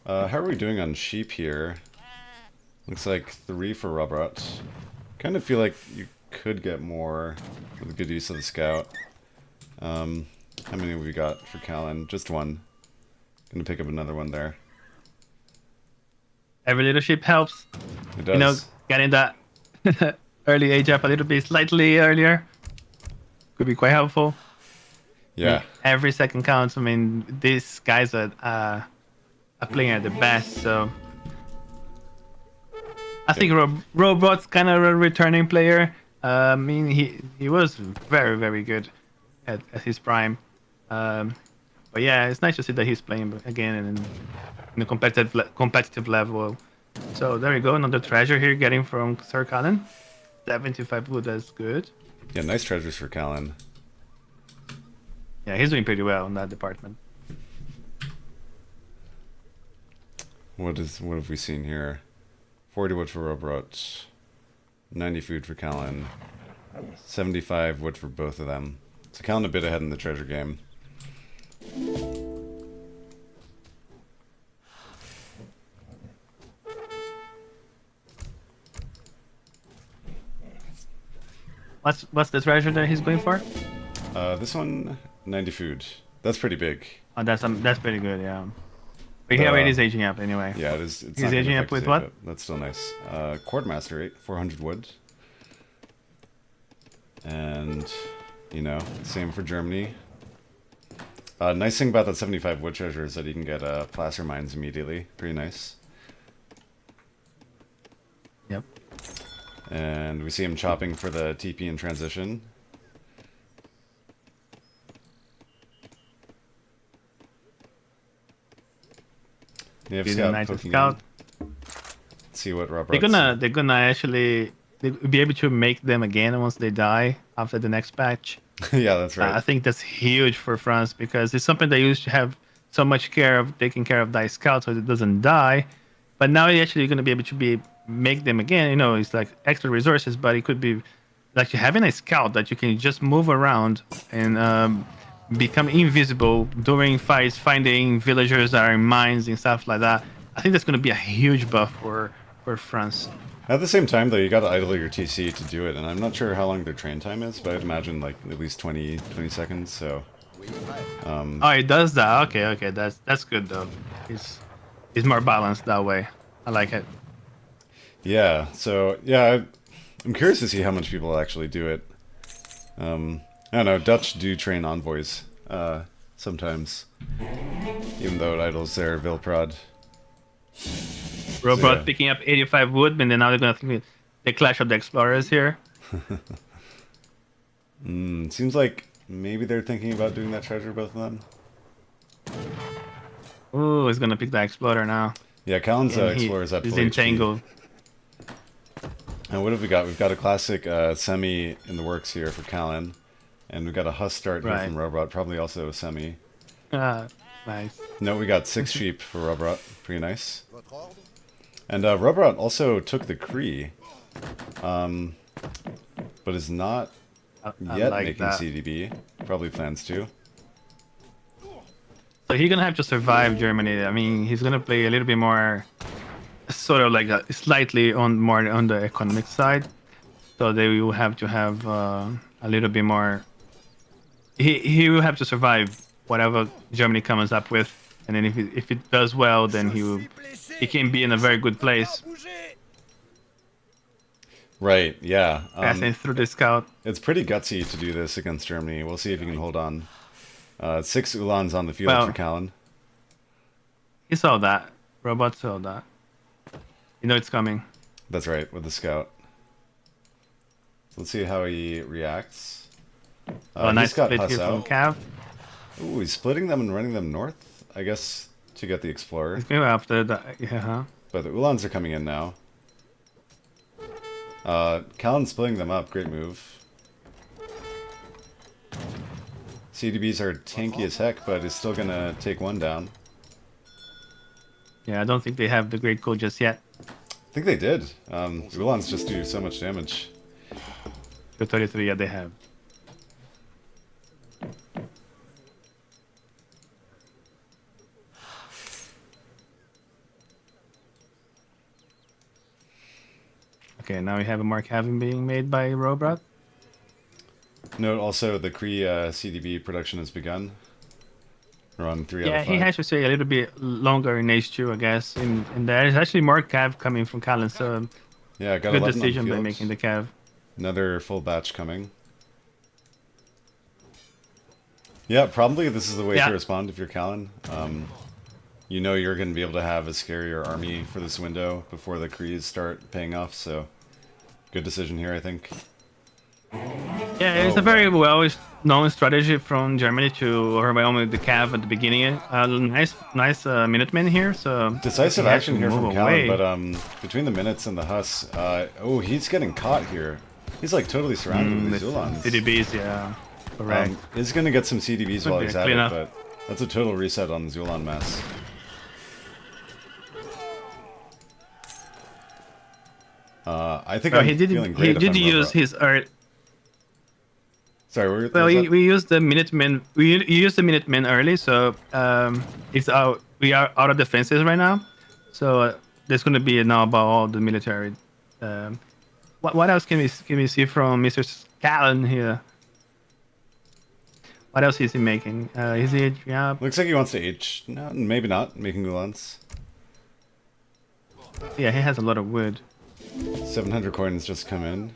A: How are we doing on sheep here? Looks like 3 for Rohbrot. Kind of feel like you could get more with good use of the scout. How many have we got for Callen? Just 1. Gonna pick up another one there.
C: Every little sheep helps.
A: It does.
C: You know, getting that early age up a little bit slightly earlier could be quite helpful.
A: Yeah.
C: I mean, every second counts. I mean, these guys are playing at the best, so I think Rohbrot's kind of a returning player. I mean, he was very, very good at his prime. But yeah, it's nice to see that he's playing again in a competitive level. So there you go, another treasure here getting from Sir Callen. 75 wood, that's good.
A: Yeah, nice treasures for Callen.
C: Yeah, he's doing pretty well in that department.
A: What have we seen here? 40 wood for Rohbrot, 90 food for Callen, 75 wood for both of them. So Callen a bit ahead in the treasure game.
C: What's the treasure that he's going for?
A: This one, 90 food. That's pretty big.
C: Oh, that's pretty good, yeah. But he already is aging up anyway.
A: Yeah, it is. It's
C: He's aging up with what?
A: That's still nice. Quartermaster 400 wood. And, you know, same for Germany. Nice thing about that 75 wood treasure is that you can get placer mines immediately. Pretty nice.
C: Yep.
A: And we see him chopping for the TP in transition. They have scout
C: nice
A: poking
C: scout.
A: in. See what Robro.
C: They're gonna actually be able to make them again once they die after the next patch.
A: Yeah, that's right.
C: I think that's huge for France because it's something they used to have so much care of taking care of die scout so it doesn't die, but now you're actually gonna be able to make them again. You know, it's like extra resources, but it could be like having a scout that you can just move around and become invisible during fights, finding villagers that are in mines and stuff like that. I think that's going to be a huge buff for France.
A: At the same time, though, you got to idle your TC to do it, and I'm not sure how long their train time is, but I'd imagine like at least 20 seconds. So.
C: Oh, it does that. Okay, that's good though. It's more balanced that way. I like it.
A: Yeah. So yeah, I'm curious to see how much people actually do it. I don't know, Dutch do train envoys, sometimes, even though it idles their Vilprod.
C: Rohbrot
A: So, yeah.
C: picking up 85 wood, and then now they're gonna think the Clash of the Explorers here.
A: Seems like maybe they're thinking about doing that treasure, both of them.
C: Ooh, he's gonna pick the Explorer now.
A: Yeah, Callen's Explorer's at
C: He's
A: full HP.
C: entangled.
A: And what have we got? We've got a classic semi in the works here for Callen. And we've got a Huss start here from Rohbrot, probably also a semi.
C: Nice.
A: No, we got 6 sheep for Rohbrot. Pretty nice. And Rohbrot also took the Cree, but is not yet
C: like
A: making
C: that.
A: CDB. Probably plans to.
C: So he's gonna have to survive Germany. I mean, he's gonna play a little bit more, sort of like slightly more on the economic side. So they will have to have a little bit more. He will have to survive whatever Germany comes up with, and then if it does well, then he can be in a very good place.
A: Right, yeah.
C: Passing through the scout.
A: It's pretty gutsy to do this against Germany. We'll see if he can hold on. 6 Ulans on the field for Callen.
C: He saw that. Robot saw that. You know it's coming.
A: That's right, with the scout. So let's see how he reacts.
C: Nice
A: he's got
C: split
A: Huss
C: here from
A: out.
C: Cav.
A: Ooh, he's splitting them and running them north, I guess, to get the Explorer.
C: He's going after the
A: But the Ulans are coming in now. Callen's splitting them up. Great move. CDBs are tanky as heck, but is still going to take one down.
C: Yeah, I don't think they have the great code just yet.
A: I think they did. The Ulans just do so much damage.
C: The 33, yeah, they have. Okay, now we have a Mark Haven being made by Rohbrot.
A: Note also the Cree CDB production has begun. We're on 3 out of 5.
C: Yeah, he has to stay a little bit longer in H2, I guess. And there is actually more Cav coming from Callen, so
A: yeah, got
C: good
A: 11 on
C: decision by
A: field.
C: making the Cav.
A: Another full batch coming. Yeah, probably this is the way to respond if you're Callen. you know you're going to be able to have a scarier army for this window before the Krees start paying off, so good decision here, I think.
C: Yeah, it's a very well-known strategy from Germany to overwhelm the cav at the beginning. Nice Minutemen here. So
A: Decisive action here from
C: away.
A: Callen, but between the minutes and the Huss, oh, he's getting caught here. He's like totally surrounded with these Ulans.
C: CDBs, yeah, correct.
A: He's gonna get some CDBs while he's at it,
C: up.
A: but that's a total reset on the Ulan mess. I think
C: he did use his art.
A: Sorry,
C: we used the Minutemen. We used the Minutemen early, so it's out. We are out of defenses right now, so there's going to be now about all the military. What else can we see from Mr. Callen here? What else is he making? Is he aging up?
A: Looks like he wants to age. No, maybe not. Making Ulans.
C: Yeah, he has a lot of wood.
A: 700 coins just come in.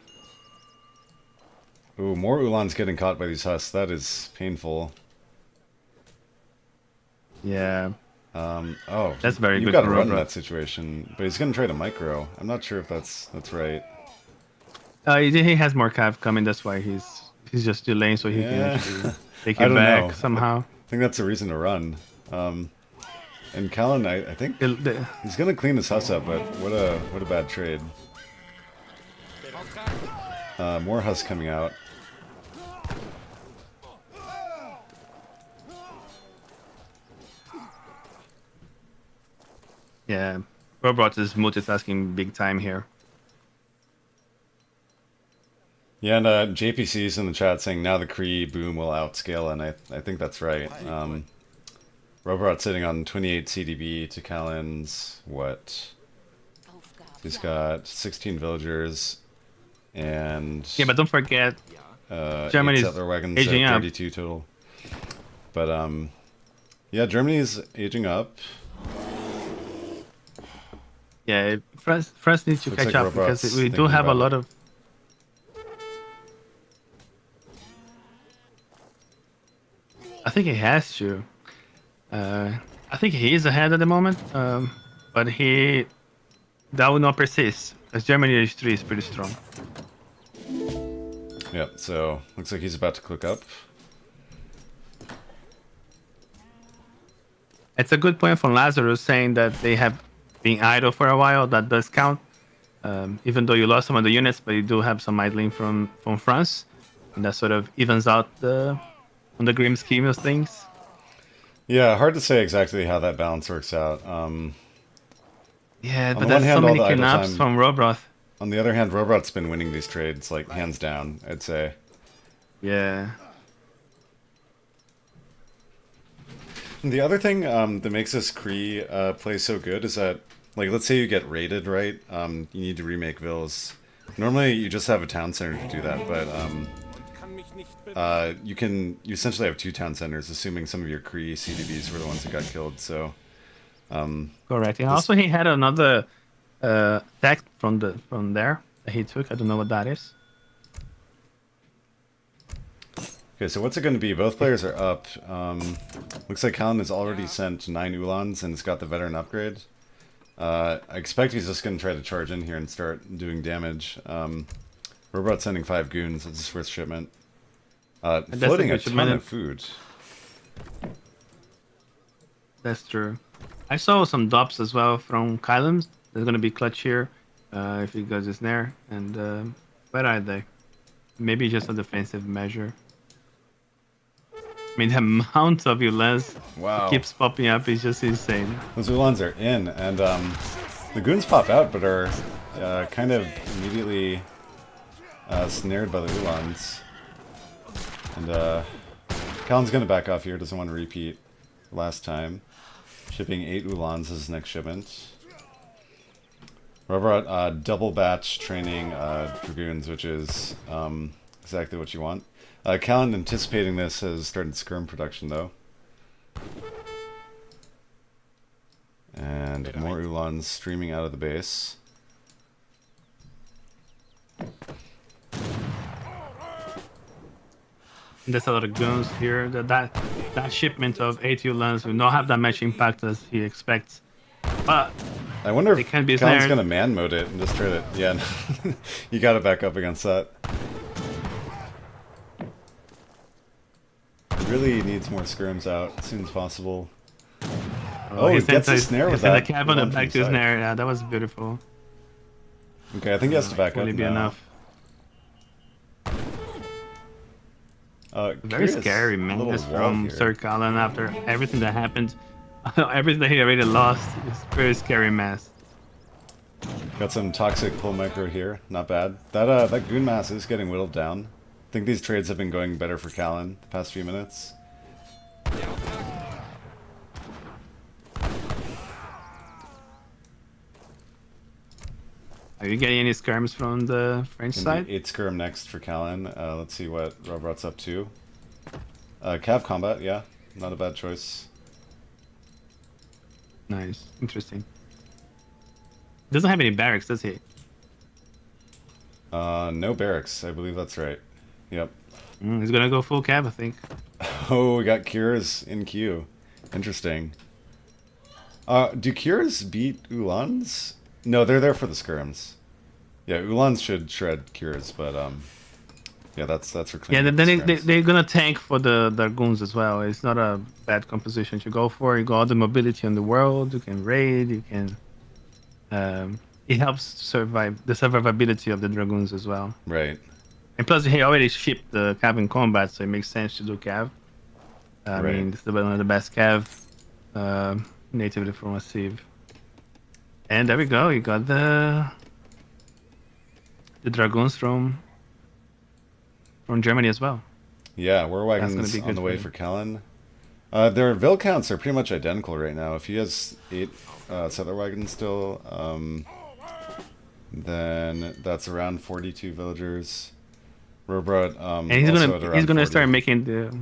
A: Ooh, more Ulans getting caught by these Huss. That is painful.
C: Yeah.
A: Oh,
C: that's very good.
A: You've got to run that situation, but he's gonna try to micro. I'm not sure if that's right.
C: He has more cav coming. That's why he's just delaying so he can actually take it back somehow.
A: I think that's a reason to run. And Callen, I think he's gonna clean his Huss up, but what a bad trade. More Huss coming out.
C: Yeah, Rohbrot is multitasking big time here.
A: Yeah, and JPC's in the chat saying now the Kree boom will outscale, and I think that's right. Rohbrot sitting on 28 CDB to Callen's what? He's got 16 villagers, and
C: yeah, but don't forget, Germany's
A: settler wagons
C: aging
A: at
C: up.
A: 32 total. But yeah, Germany's aging up.
C: Yeah, France needs to catch up because we do have a lot of. I think he has to. I think he is ahead at the moment, but that will not persist as Germany age 3 is pretty strong.
A: Yep. So looks like he's about to click up.
C: It's a good point from Lazarus saying that they have been idle for a while. That does count, even though you lost some of the units, but you do have some idling from France, and that sort of evens out on the grim scheme of things.
A: Yeah, hard to say exactly how that balance works out.
C: Yeah, but there's so many cleanups from Rohbrot.
A: On the other hand, Rohbrot's been winning these trades, like, hands down, I'd say.
C: Yeah.
A: The other thing that makes this Kree play so good is that, like, let's say you get raided, right? You need to remake villas. Normally, you just have a town center to do that, but you essentially have 2 town centers, assuming some of your Kree CDBs were the ones that got killed. So,
C: correct. And also, he had another attack from there that he took. I don't know what that is.
A: Okay, so what's it going to be? Both players are up. Looks like Callen has already sent 9 Ulans and it's got the veteran upgrade. I expect he's just going to try to charge in here and start doing damage. Rohbrot sending 5 goons. That's his first shipment. Floating a ton of food.
C: That's true. I saw some drops as well from Callen. There's going to be clutch here if he goes this there. And where are they? Maybe just a defensive measure. I mean, the amount of Ulans keeps popping up is just insane.
A: Those Ulans are in, and the goons pop out, but are kind of immediately snared by the Ulans. And Callen's going to back off here, doesn't want to repeat last time. Shipping 8 Ulans as his next shipment. Rohbrot double batch training Dragoons, which is exactly what you want. Callen, anticipating this, has started skirm production, though. And more Ulans streaming out of the base.
C: There's a lot of guns here. That shipment of 80 lands will not have that much impact as he expects. But
A: I wonder
C: they
A: if
C: can be
A: Callen's
C: snared.
A: gonna man mode it and just try to. Yeah, you gotta back up against that. Really needs more skirms out as soon as possible. Oh, he gets a snare with that.
C: The cab on the back to snare. Yeah, that was beautiful.
A: Okay, I think he has to back up
C: Will be
A: now.
C: enough? Very
A: Curious,
C: scary,
A: a
C: man.
A: little
C: This
A: wall
C: from
A: here.
C: Sir Callen after everything that happened. Everything that he already lost. It's a very scary mess.
A: Got some toxic pull micro here. Not bad. That goon mass is getting whittled down. I think these trades have been going better for Callen the past few minutes.
C: Are you getting any skirms from the French side?
A: 8 skirm next for Callen. Let's see what Rohbrot's up to. Cav combat, yeah. Not a bad choice.
C: Nice. Interesting. Doesn't have any barracks, does he?
A: No barracks. I believe that's right. Yep.
C: He's gonna go full cav, I think.
A: Oh, we got cures in queue. Interesting. Do cures beat Ulans? No, they're there for the skirms. Yeah, Ulans should shred cures, but yeah, that's for cleaning.
C: Yeah,
A: up
C: then
A: the skirms.
C: they're gonna tank for the Dragoons as well. It's not a bad composition to go for. You got all the mobility in the world. You can raid. You can. It helps survive the survivability of the Dragoons as well.
A: Right.
C: And plus, he already shipped the cav in combat, so it makes sense to do cav. I
A: Right.
C: mean, this is one of the best cav natively from a sieve. And there we go. You got the Dragoons from Germany as well.
A: Yeah, war
C: That's gonna
A: wagons
C: be
A: on
C: good
A: the
C: for
A: way
C: him.
A: for Callen. Their Vil counts are pretty much identical right now. If he has 8 settler wagons still, then that's around 42 villagers. Rohbrot,
C: And he's
A: also at
C: gonna
A: around 40.
C: start making the.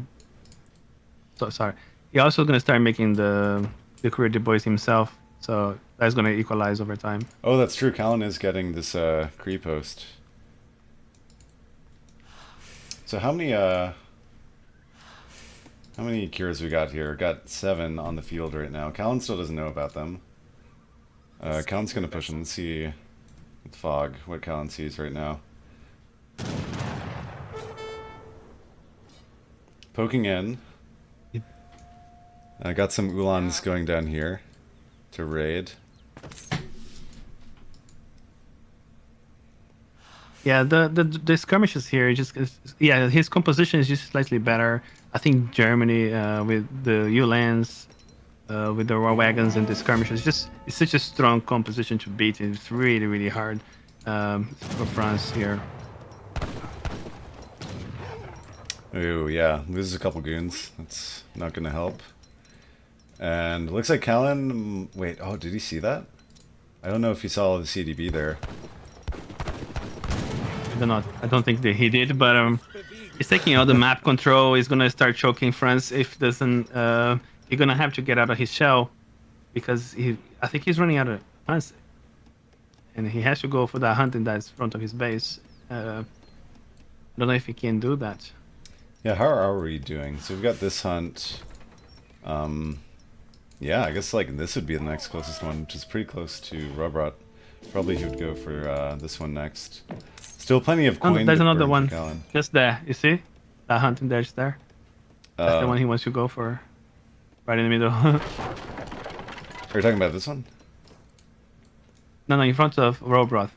C: So sorry. He's also gonna start making the career du bois himself. So that's gonna equalize over time.
A: Oh, that's true. Callen is getting this creep post. So how many cures we got here? Got 7 on the field right now. Callen still doesn't know about them. Callen's gonna push and see with fog what Callen sees right now. Poking in. I got some Ulans going down here to raid.
C: Yeah, the skirmishes here yeah, his composition is just slightly better. I think Germany with the Ulands, with the war wagons and the skirmishes, it's such a strong composition to beat. It's really hard for France here.
A: Ooh, yeah, loses a couple goons. That's not gonna help. And looks like Callen. Wait, oh, did he see that? I don't know if he saw the CDB there.
C: I don't think that he did, but he's taking out the map control. He's gonna start choking France if doesn't. He's gonna have to get out of his shell because I think he's running out of hunts, and he has to go for that hunting that's in front of his base. I don't know if he can do that.
A: Yeah, how are we doing? So we've got this hunt. Yeah, I guess like this would be the next closest one, which is pretty close to Rohbrot. Probably he would go for this one next. Still plenty of coin.
C: There's
A: to
C: another
A: burn for
C: one
A: Callen.
C: just there. You see that hunting there, just there. That's the one he wants to go for, right in the middle.
A: Are you talking about this one?
C: No, in front of Rohbrot.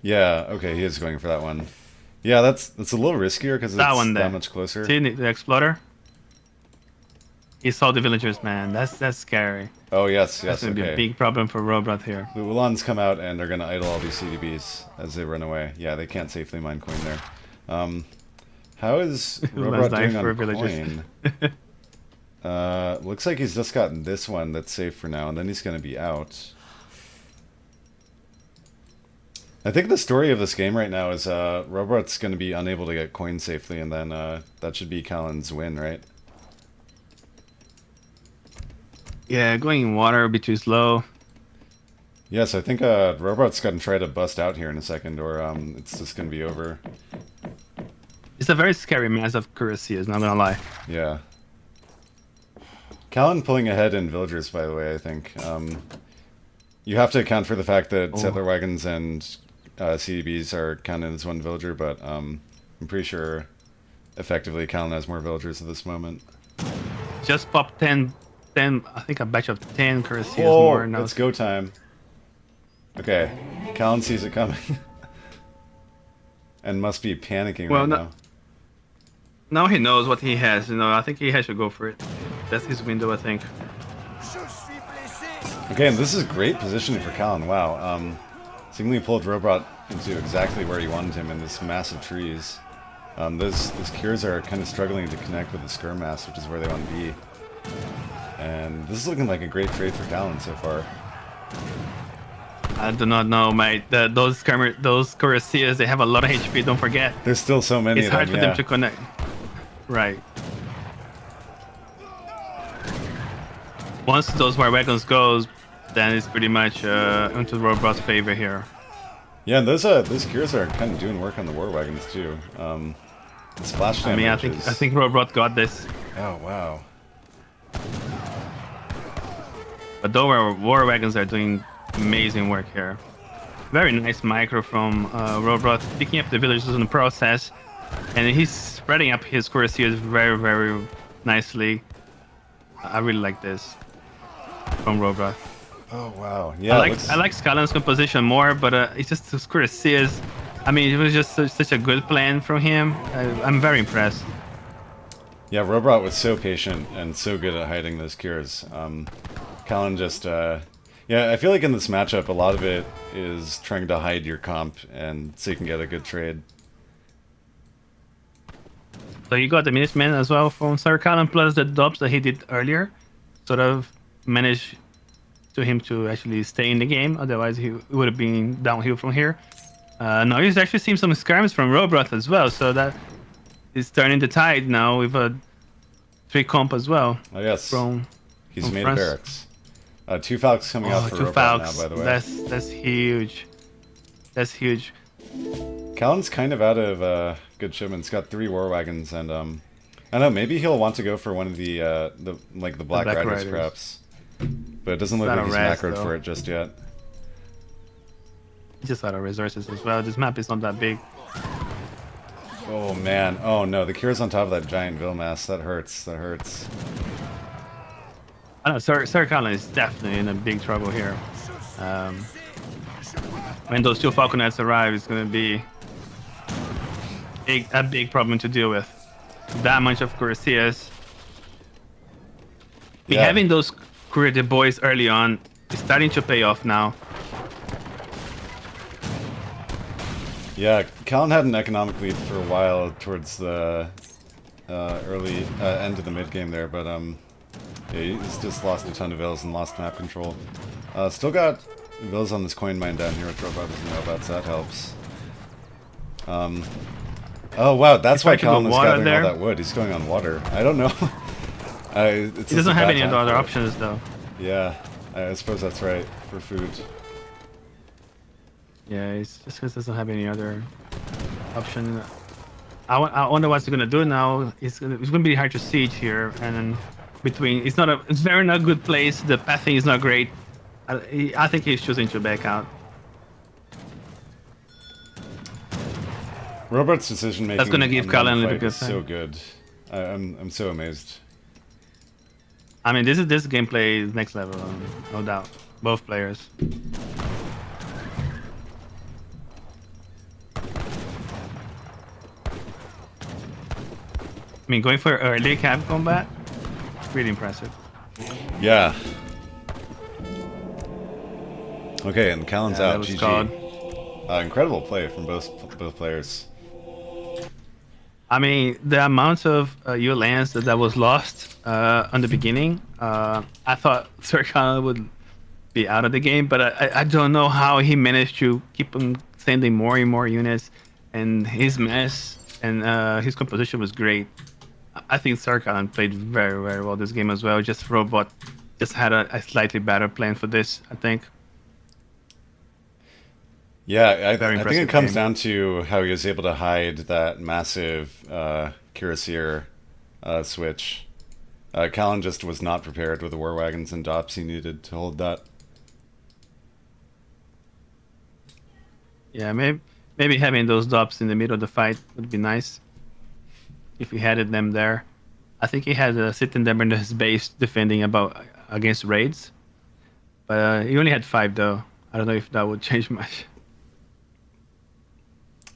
A: Yeah, okay, he is going for that one. Yeah, that's a little riskier because it's
C: That one there.
A: that much closer.
C: See the exploder? He saw the villagers, man. That's scary.
A: Oh yes,
C: That's
A: yes,
C: gonna be a
A: okay.
C: big problem for Rohbrot here.
A: The Ulans come out and they're gonna idle all these CDBs as they run away. Yeah, they can't safely mine coin there. How is Rohbrot
C: dying
A: doing
C: for
A: on
C: villagers.
A: coin? Looks like he's just gotten this one that's safe for now, and then he's gonna be out. I think the story of this game right now is Rohbrot's gonna be unable to get coin safely, and then that should be Callen's win, right?
C: Yeah, going in water would be too slow.
A: Yes, I think Rohbrot's gonna try to bust out here in a second, or it's just gonna be over.
C: It's a very scary mass of Cuirassiers, not gonna lie.
A: Yeah. Callen pulling ahead in villagers, by the way, I think. You have to account for the fact that settler wagons and CDBs are counted as one villager, but I'm pretty sure effectively Callen has more villagers at this moment.
C: Just pop 10, I think a batch of 10 Cuirassiers
A: Whoa,
C: more now.
A: it's go time. Okay, Callen sees it coming. And must be panicking right now.
C: Now he knows what he has, you know, I think he has to go for it. That's his window, I think.
A: Okay, and this is great positioning for Callen. Wow. Seemingly pulled Rohbrot into exactly where he wanted him in this massive trees. Those cures are kind of struggling to connect with the Skirm Mass, which is where they want to be. And this is looking like a great trade for Callen so far.
C: I do not know, mate. Those Cuirassiers, they have a lot of HP, don't forget.
A: There's still so many
C: It's
A: of them,
C: hard for them to connect. Right. Once those war wagons goes, then it's pretty much into Rohbrot's favor here.
A: Yeah, and those cures are kind of doing work on the war wagons too. The splash damage.
C: I think Rohbrot got this.
A: Oh wow.
C: But those war wagons are doing amazing work here. Very nice micro from Rohbrot, picking up the villagers in the process, and he's spreading up his Cuirassiers very, very nicely. I really like this from Rohbrot.
A: Oh wow, yeah.
C: I like Callen's composition more, but it's just his Cuirassiers. I mean, it was just such a good plan from him. I'm very impressed.
A: Yeah, Rohbrot was so patient and so good at hiding those cures. Callen just, yeah, I feel like in this matchup, a lot of it is trying to hide your comp and so you can get a good trade.
C: So you got the Minutemen as well from Sir Callen, plus the dubs that he did earlier, sort of managed to him to actually stay in the game. Otherwise, he would have been downhill from here. Now he's actually seen some skirms from Rohbrot as well, so that is turning the tide now with a 3 comp as well.
A: Oh yes, he's
C: from
A: made
C: France.
A: a barracks. 2 Falcons coming out for Rohbrot now, by the way.
C: That's huge. That's huge.
A: Callen's kind of out of good shipments. Got 3 war wagons, and I don't know. Maybe he'll want to go for one of the Black Riders, perhaps. But it doesn't look like he's macroed for it just yet.
C: He's just out of resources as well. This map is not that big.
A: Oh man. Oh no. The cure's on top of that giant Vil mass. That hurts. That hurts.
C: I know Sir Callen is definitely in a big trouble here. When those 2 Falconets arrive, it's going to be a big problem to deal with. That much of Cuirassiers.
A: Yeah.
C: Having those Courier boys early on is starting to pay off now.
A: Yeah, Callen had an economic lead for a while towards the early end of the mid game there, but yeah, he's just lost a ton of vills and lost map control. Still got vills on this coin mine down here, which Rohbrot doesn't know about, so that helps. Oh wow, that's why Callen is gathering all that wood. He's going on water. I don't know.
C: He doesn't have any other options though.
A: Yeah, I suppose that's right, for food.
C: Yeah, it's just because doesn't have any other option. I wonder what's he gonna do now. It's gonna be hard to siege here, and then between it's very not a good place. The pathing is not great. I think he's choosing to back out.
A: Rohbrot's decision making.
C: That's gonna give Callen a little bit of
A: so
C: time.
A: good. I'm so amazed.
C: I mean, this gameplay is next level, no doubt. Both players. I mean, going for early cab combat, really impressive.
A: Yeah. Okay, and Callen's out. GG. Incredible play from both players.
C: I mean, the amount of your lands that was lost on the beginning, I thought Sir Callen would be out of the game, but I don't know how he managed to keep on sending more and more units, and his mess and his composition was great. I think Sir Callen played very, very well this game as well. Just Rohbrot just had a slightly better plan for this, I think.
A: Yeah,
C: Very
A: I think
C: impressive
A: it comes
C: game.
A: down to how he was able to hide that massive cuirassier switch. Callen just was not prepared with the war wagons and dops he needed to hold that.
C: Yeah, maybe having those dops in the middle of the fight would be nice if he had them there. I think he had sitting there in his base defending about against raids, but he only had 5 though. I don't know if that would change much.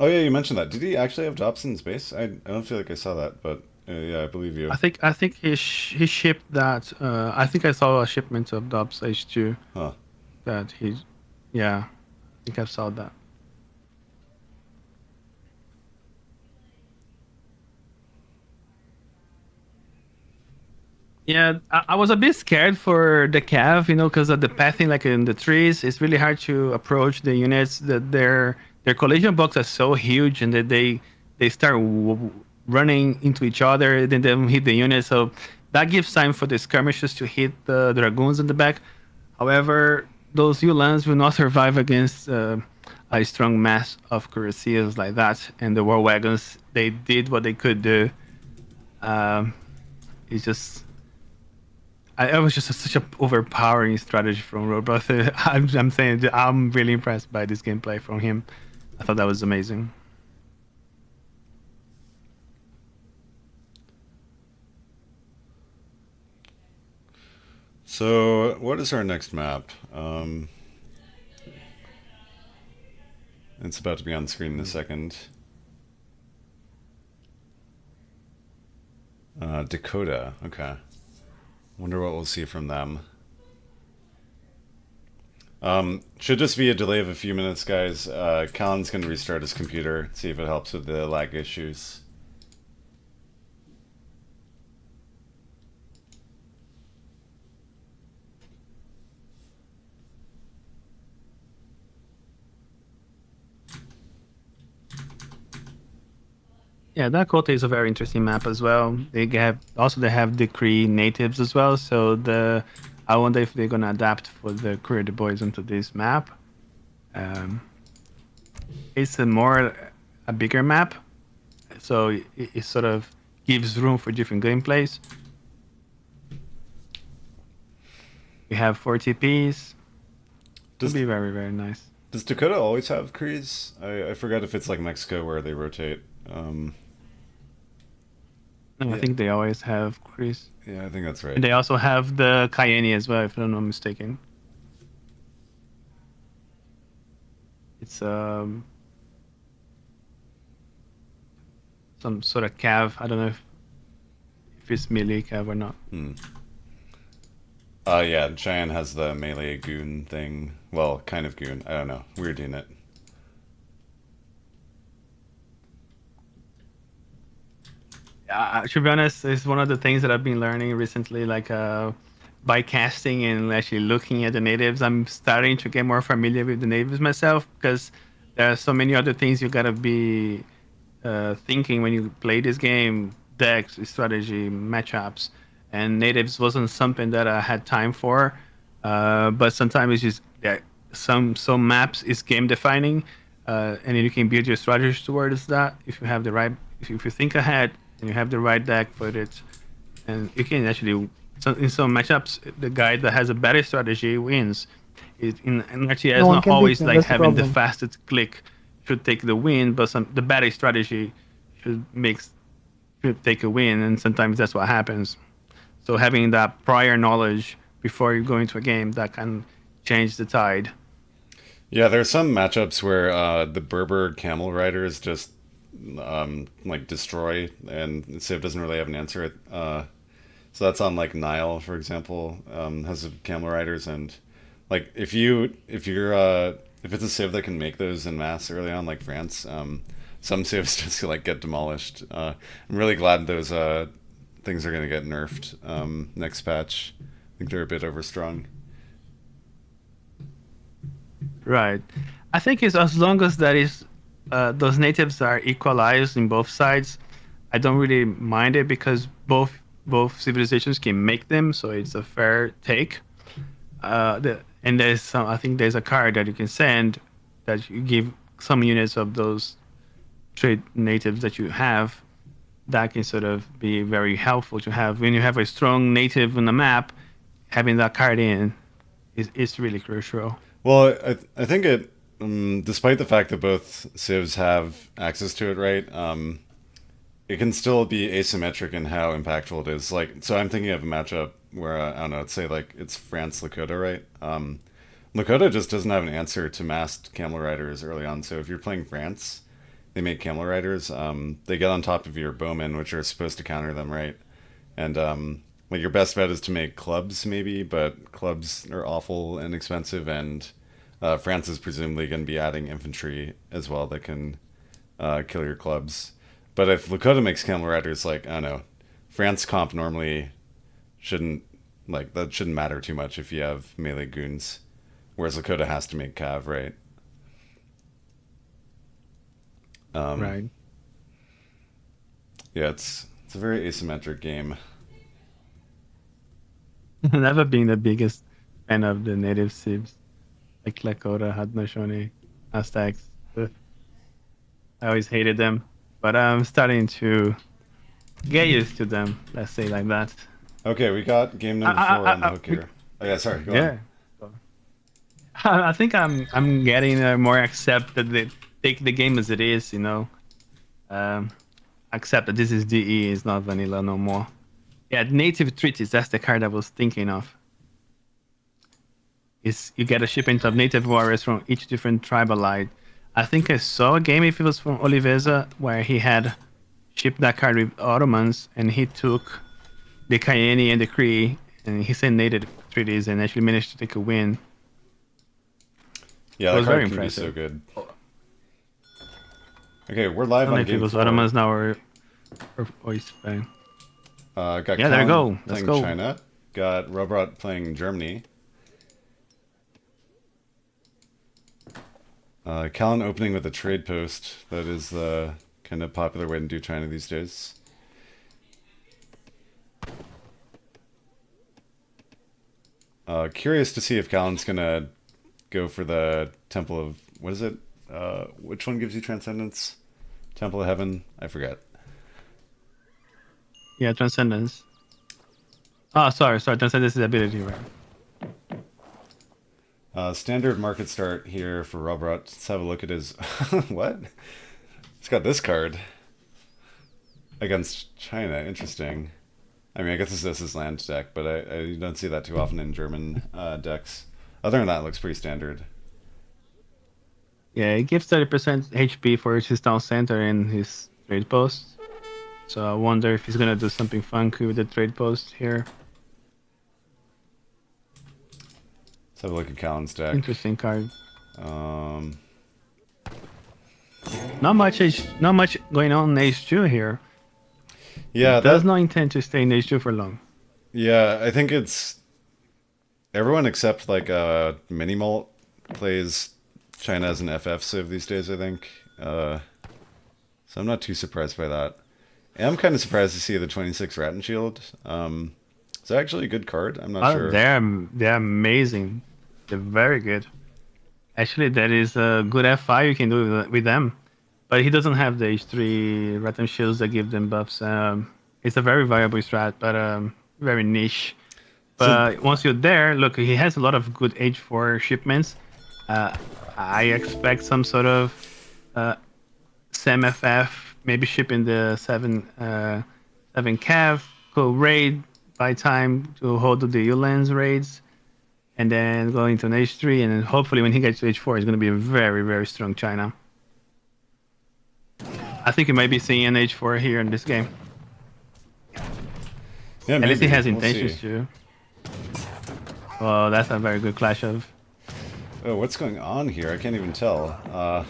A: Oh yeah, you mentioned that. Did he actually have dops in his base? I don't feel like I saw that, but yeah, I believe you.
C: I think he shipped that. I think I saw a shipment of dops H2
A: Huh.
C: that he, yeah, I think I saw that. Yeah, I was a bit scared for the cav, because of the pathing, like in the trees, it's really hard to approach the units. That their collision blocks are so huge, and that they start running into each other, then they hit the units. So that gives time for the skirmishers to hit the dragoons in the back. However, those Ulans will not survive against a strong mass of cuirassiers like that, and the war wagons they did what they could do. Um, it's just it was just such an overpowering strategy from Rohbrot. I'm saying that I'm really impressed by this gameplay from him. I thought that was amazing.
A: So, what is our next map? It's about to be on screen in a second. Dakota. Okay. Wonder what we'll see from them. Should just be a delay of a few minutes, guys. Callen's going to restart his computer, see if it helps with the lag issues.
C: Yeah, Dakota is a very interesting map as well. They have Decree natives as well. So I wonder if they're gonna adapt for the Career the Boys onto this map. It's a bigger map, so it sort of gives room for different gameplays. We have 4 TPs. It'll be very, very nice.
A: Does Dakota always have Crees? I forget if it's like Mexico where they rotate.
C: I think they always have Chris.
A: Yeah, I think that's right.
C: And they also have the Cayenne as well, if I'm not mistaken. It's some sort of cav. I don't know if it's melee cav or not.
A: Yeah, Cheyenne has the melee goon thing. Well, kind of goon. I don't know. Weird unit.
C: To be honest, it's one of the things that I've been learning recently, like by casting and actually looking at the natives. I'm starting to get more familiar with the natives myself, because there are so many other things you gotta be thinking when you play this game: decks, strategy, matchups, and natives wasn't something that I had time for. But sometimes it's just some maps is game defining, and then you can build your strategy towards that if you have the right. If you think ahead and you have the right deck for it, and you can actually in some matchups the guy that has a better strategy wins. And actually, it's
E: No one
C: not
E: can beat
C: always
E: me,
C: like
E: that's the
C: having the
E: problem.
C: fastest click should take the win, but the better strategy should take a win, and sometimes that's what happens. So having that prior knowledge before you go into a game, that can change the tide.
A: Yeah, there are some matchups where the Berber camel riders just like destroy, and Civ doesn't really have an answer. So that's on like Nile, for example, has camel riders, and like if it's a Civ that can make those in mass early on, like France, some Civs just like get demolished. I'm really glad those things are going to get nerfed next patch. I think they're a bit overstrong.
C: Right. I think it's as long as that is those natives are equalized in both sides, I don't really mind it, because both civilizations can make them, so it's a fair take. And I think there's a card that you can send that you give some units of those trade natives that you have, that can sort of be very helpful to have. When you have a strong native on the map, having that card in is really crucial.
A: Well, I think it, despite the fact that both civs have access to it, right? It can still be asymmetric in how impactful it is. Like, so I'm thinking of a matchup where I don't know, let's say like it's France Lakota, right? Lakota just doesn't have an answer to massed camel riders early on. So if you're playing France, they make camel riders. They get on top of your bowmen, which are supposed to counter them, right? And like your best bet is to make clubs, maybe, but clubs are awful and expensive, and France is presumably going to be adding infantry as well that can kill your clubs. But if Lakota makes camel riders, like I don't know, France comp normally shouldn't that shouldn't matter too much if you have melee goons, whereas Lakota has to make cav, right?
C: Right.
A: Yeah, it's a very asymmetric game.
C: Never been the biggest fan of the native civs, like Lakota, Haudenosaunee, Aztecs. Ugh. I always hated them, but I'm starting to get used to them. Let's say like that.
A: Okay, we got game number 4 on the hook here. Oh yeah, sorry. Go
C: Yeah. I think I'm getting more accept that they take the game as it is, you know. Accept that this is DE, is not vanilla no more. Yeah, native treaties, that's the card I was thinking of. Is you get a shipment of native warriors from each different tribe allied. I think I saw a game, if it was from Oliveza, where he had shipped that card with Ottomans, and he took the Cayenne and the Cree, and he sent native treaties and actually managed to take a win.
A: Yeah,
C: It
A: that
C: was
A: card
C: very
A: can
C: impressive.
A: be so good. Okay, we're live
C: I don't know
A: on
C: if it
A: game
C: was
A: 4.
C: Ottomans now or Spain.
A: Got
C: Yeah, there we
A: Callen
C: go. Let's
A: playing
C: go.
A: China. Got Rohbrot playing Germany. Callen opening with a trade post. That is the kind of popular way to do China these days. Curious to see if Callen's gonna go for the Temple of, what is it? Which one gives you Transcendence? Temple of Heaven? I forget.
C: Yeah, Transcendence. Oh, sorry. Transcendence is ability, right?
A: Standard market start here for Rohbrot. Let's have a look at his... What? He's got this card. Against China. Interesting. I mean, I guess this is his land deck, but I don't see that too often in German decks. Other than that, it looks pretty standard.
C: Yeah, it gives 30% HP for his town center and his trade post. So I wonder if he's gonna do something funky with the trade post here.
A: Let's have a look at Callen's deck.
C: Interesting card. Not much going on in H2 here.
A: Yeah,
C: Does not intend to stay in H2 for long.
A: Yeah, I think it's everyone except like Minimalt plays China as an FF civ these days, I think. So I'm not too surprised by that. And I'm kind of surprised to see the 26 Rat and Shield. It's actually a good card. I'm not sure.
C: They're amazing. They're very good. Actually, that is a good F5 you can do with them. But he doesn't have the H3 Rat and Shields that give them buffs. It's a very viable strat, but very niche. But once you're there, look, he has a lot of good H4 shipments. I expect some sort of SEM-FF, maybe shipping the 7 cav, go raid by time to hold the Ulan's raids, and then go into an H3, and then hopefully when he gets to H4, he's going to be a very, very strong China. I think you might be seeing an H4 here in this game.
A: Yeah,
C: At least he has
A: We'll
C: intentions
A: see.
C: to. Well, that's a very good clash of.
A: Oh, what's going on here? I can't even tell.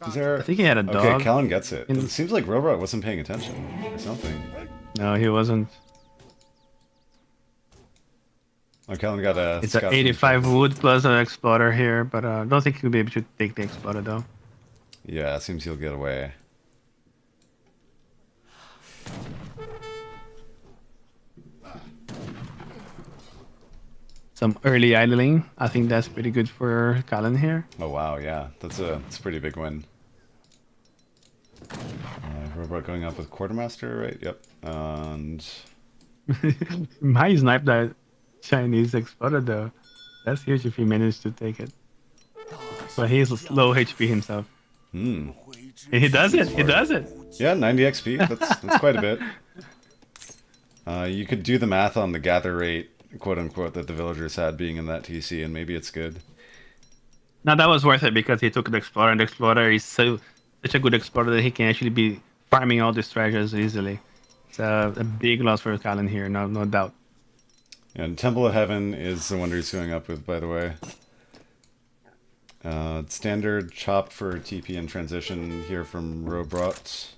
A: Is there...
C: I think he had a dog.
A: Okay, Callen gets it. It seems like Rohbrot wasn't paying attention or something.
C: No, he wasn't.
A: Oh, Callen got a...
C: It's an 85 wood plus an exploder here, but I don't think he'll be able to take the exploder though.
A: Yeah, it seems he'll get away.
C: some early idling. I think that's pretty good for Callen here.
A: Oh wow, yeah, that's a pretty big win. Rohbrot going up with Quartermaster, right? Yep. And
C: Might snipe that Chinese explorer though. That's huge if he managed to take it. But he's low HP himself.
A: hmm.
C: He does it. He does it.
A: Yeah, 90 XP. That's quite a bit. You could do the math on the gather rate, quote unquote, that the villagers had being in that TC, and maybe it's good.
C: Now that was worth it because he took the explorer, and the explorer is such a good explorer that he can actually be farming all these treasures easily. It's a big loss for Callen here, no doubt.
A: And Temple of Heaven is the wonder he's going up with, by the way. Standard chop for TP and transition here from Rohbrot.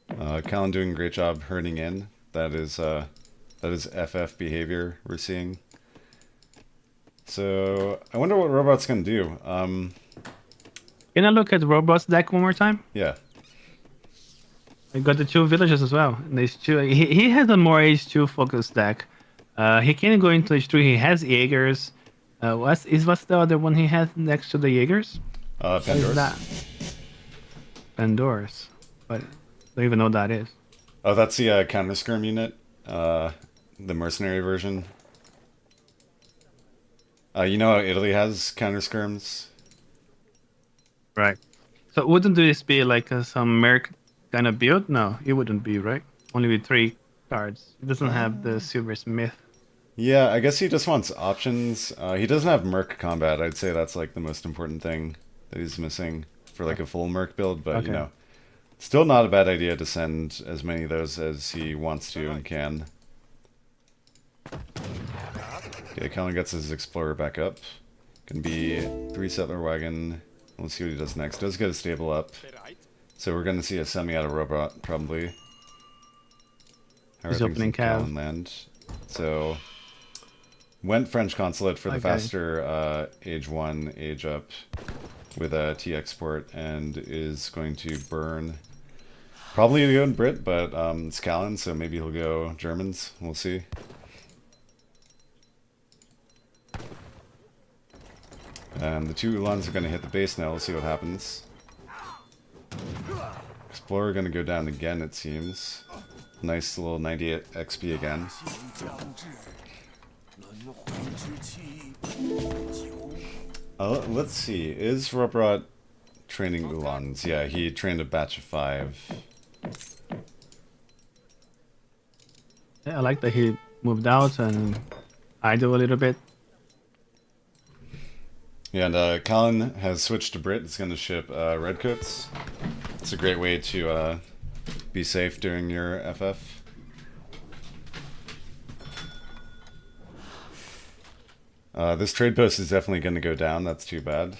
A: Callen doing a great job herding in. That is FF behavior we're seeing. So I wonder what Rohbrot's gonna do.
C: Can I look at Rohbrot's deck one more time?
A: Yeah.
C: I got the 2 villages as well. And these two, he has a more H2 focused deck. He can go into H3. He has Jaegers. What's the other one he has next to the Jaegers?
A: Pandorus.
C: Pandorus. But I don't even know what that is.
A: Oh, that's the counter skirm unit. The mercenary version. You know how Italy has counter skirms?
C: Right. So wouldn't this be like some Merc kind of build? No, it wouldn't be, right? Only with 3 cards. It doesn't have the Silversmith.
A: Yeah, I guess he just wants options. He doesn't have Merc combat. I'd say that's like the most important thing that he's missing for like a full Merc build. But you know, still not a bad idea to send as many of those as he wants to and can. Okay, Kalen gets his Explorer back up. Can be 3 Settler Wagon. Let's see what he does next. Does get a stable up. So we're going to see a semi out of Rohbrot, probably.
C: He's opening Cav.
A: Land. So, went French Consulate for the faster Age 1, Age Up with a T-Export, and is going to burn... Probably go in Brit, but it's Callen, so maybe he'll go Germans. We'll see. And the 2 Ulans are going to hit the base now. We'll see what happens. Explorer going to go down again, it seems. Nice little 98 XP again. Let's see. Is Rohbrot training Ulans? Yeah, he trained a batch of 5.
C: Yeah, I like that he moved out and idle a little bit.
A: Yeah, and Callen has switched to Brit. It's going to ship Redcoats. It's a great way to be safe during your FF. This trade post is definitely going to go down. That's too bad.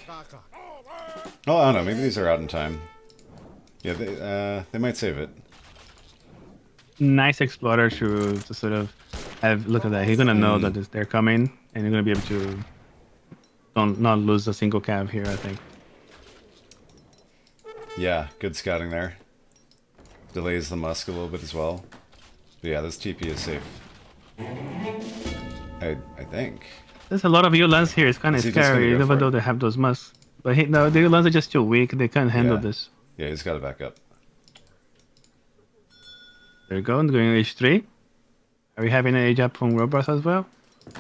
A: Oh, I don't know. Maybe these are out in time. Yeah, they might save it.
C: Nice Explorer to sort of have look at that. He's gonna know that they're coming, and you're gonna be able to not lose a single cav here, I think.
A: Yeah, good scouting there. Delays the musk a little bit as well. But yeah, this TP is safe. I think.
C: There's a lot of Ulans here. It's kind of scary, even though they have those musks. But no, the Ulans are just too weak. They can't handle this.
A: Yeah, he's got to back up.
C: There you go. Going H3. Are we having an age up from Rohbrot as well?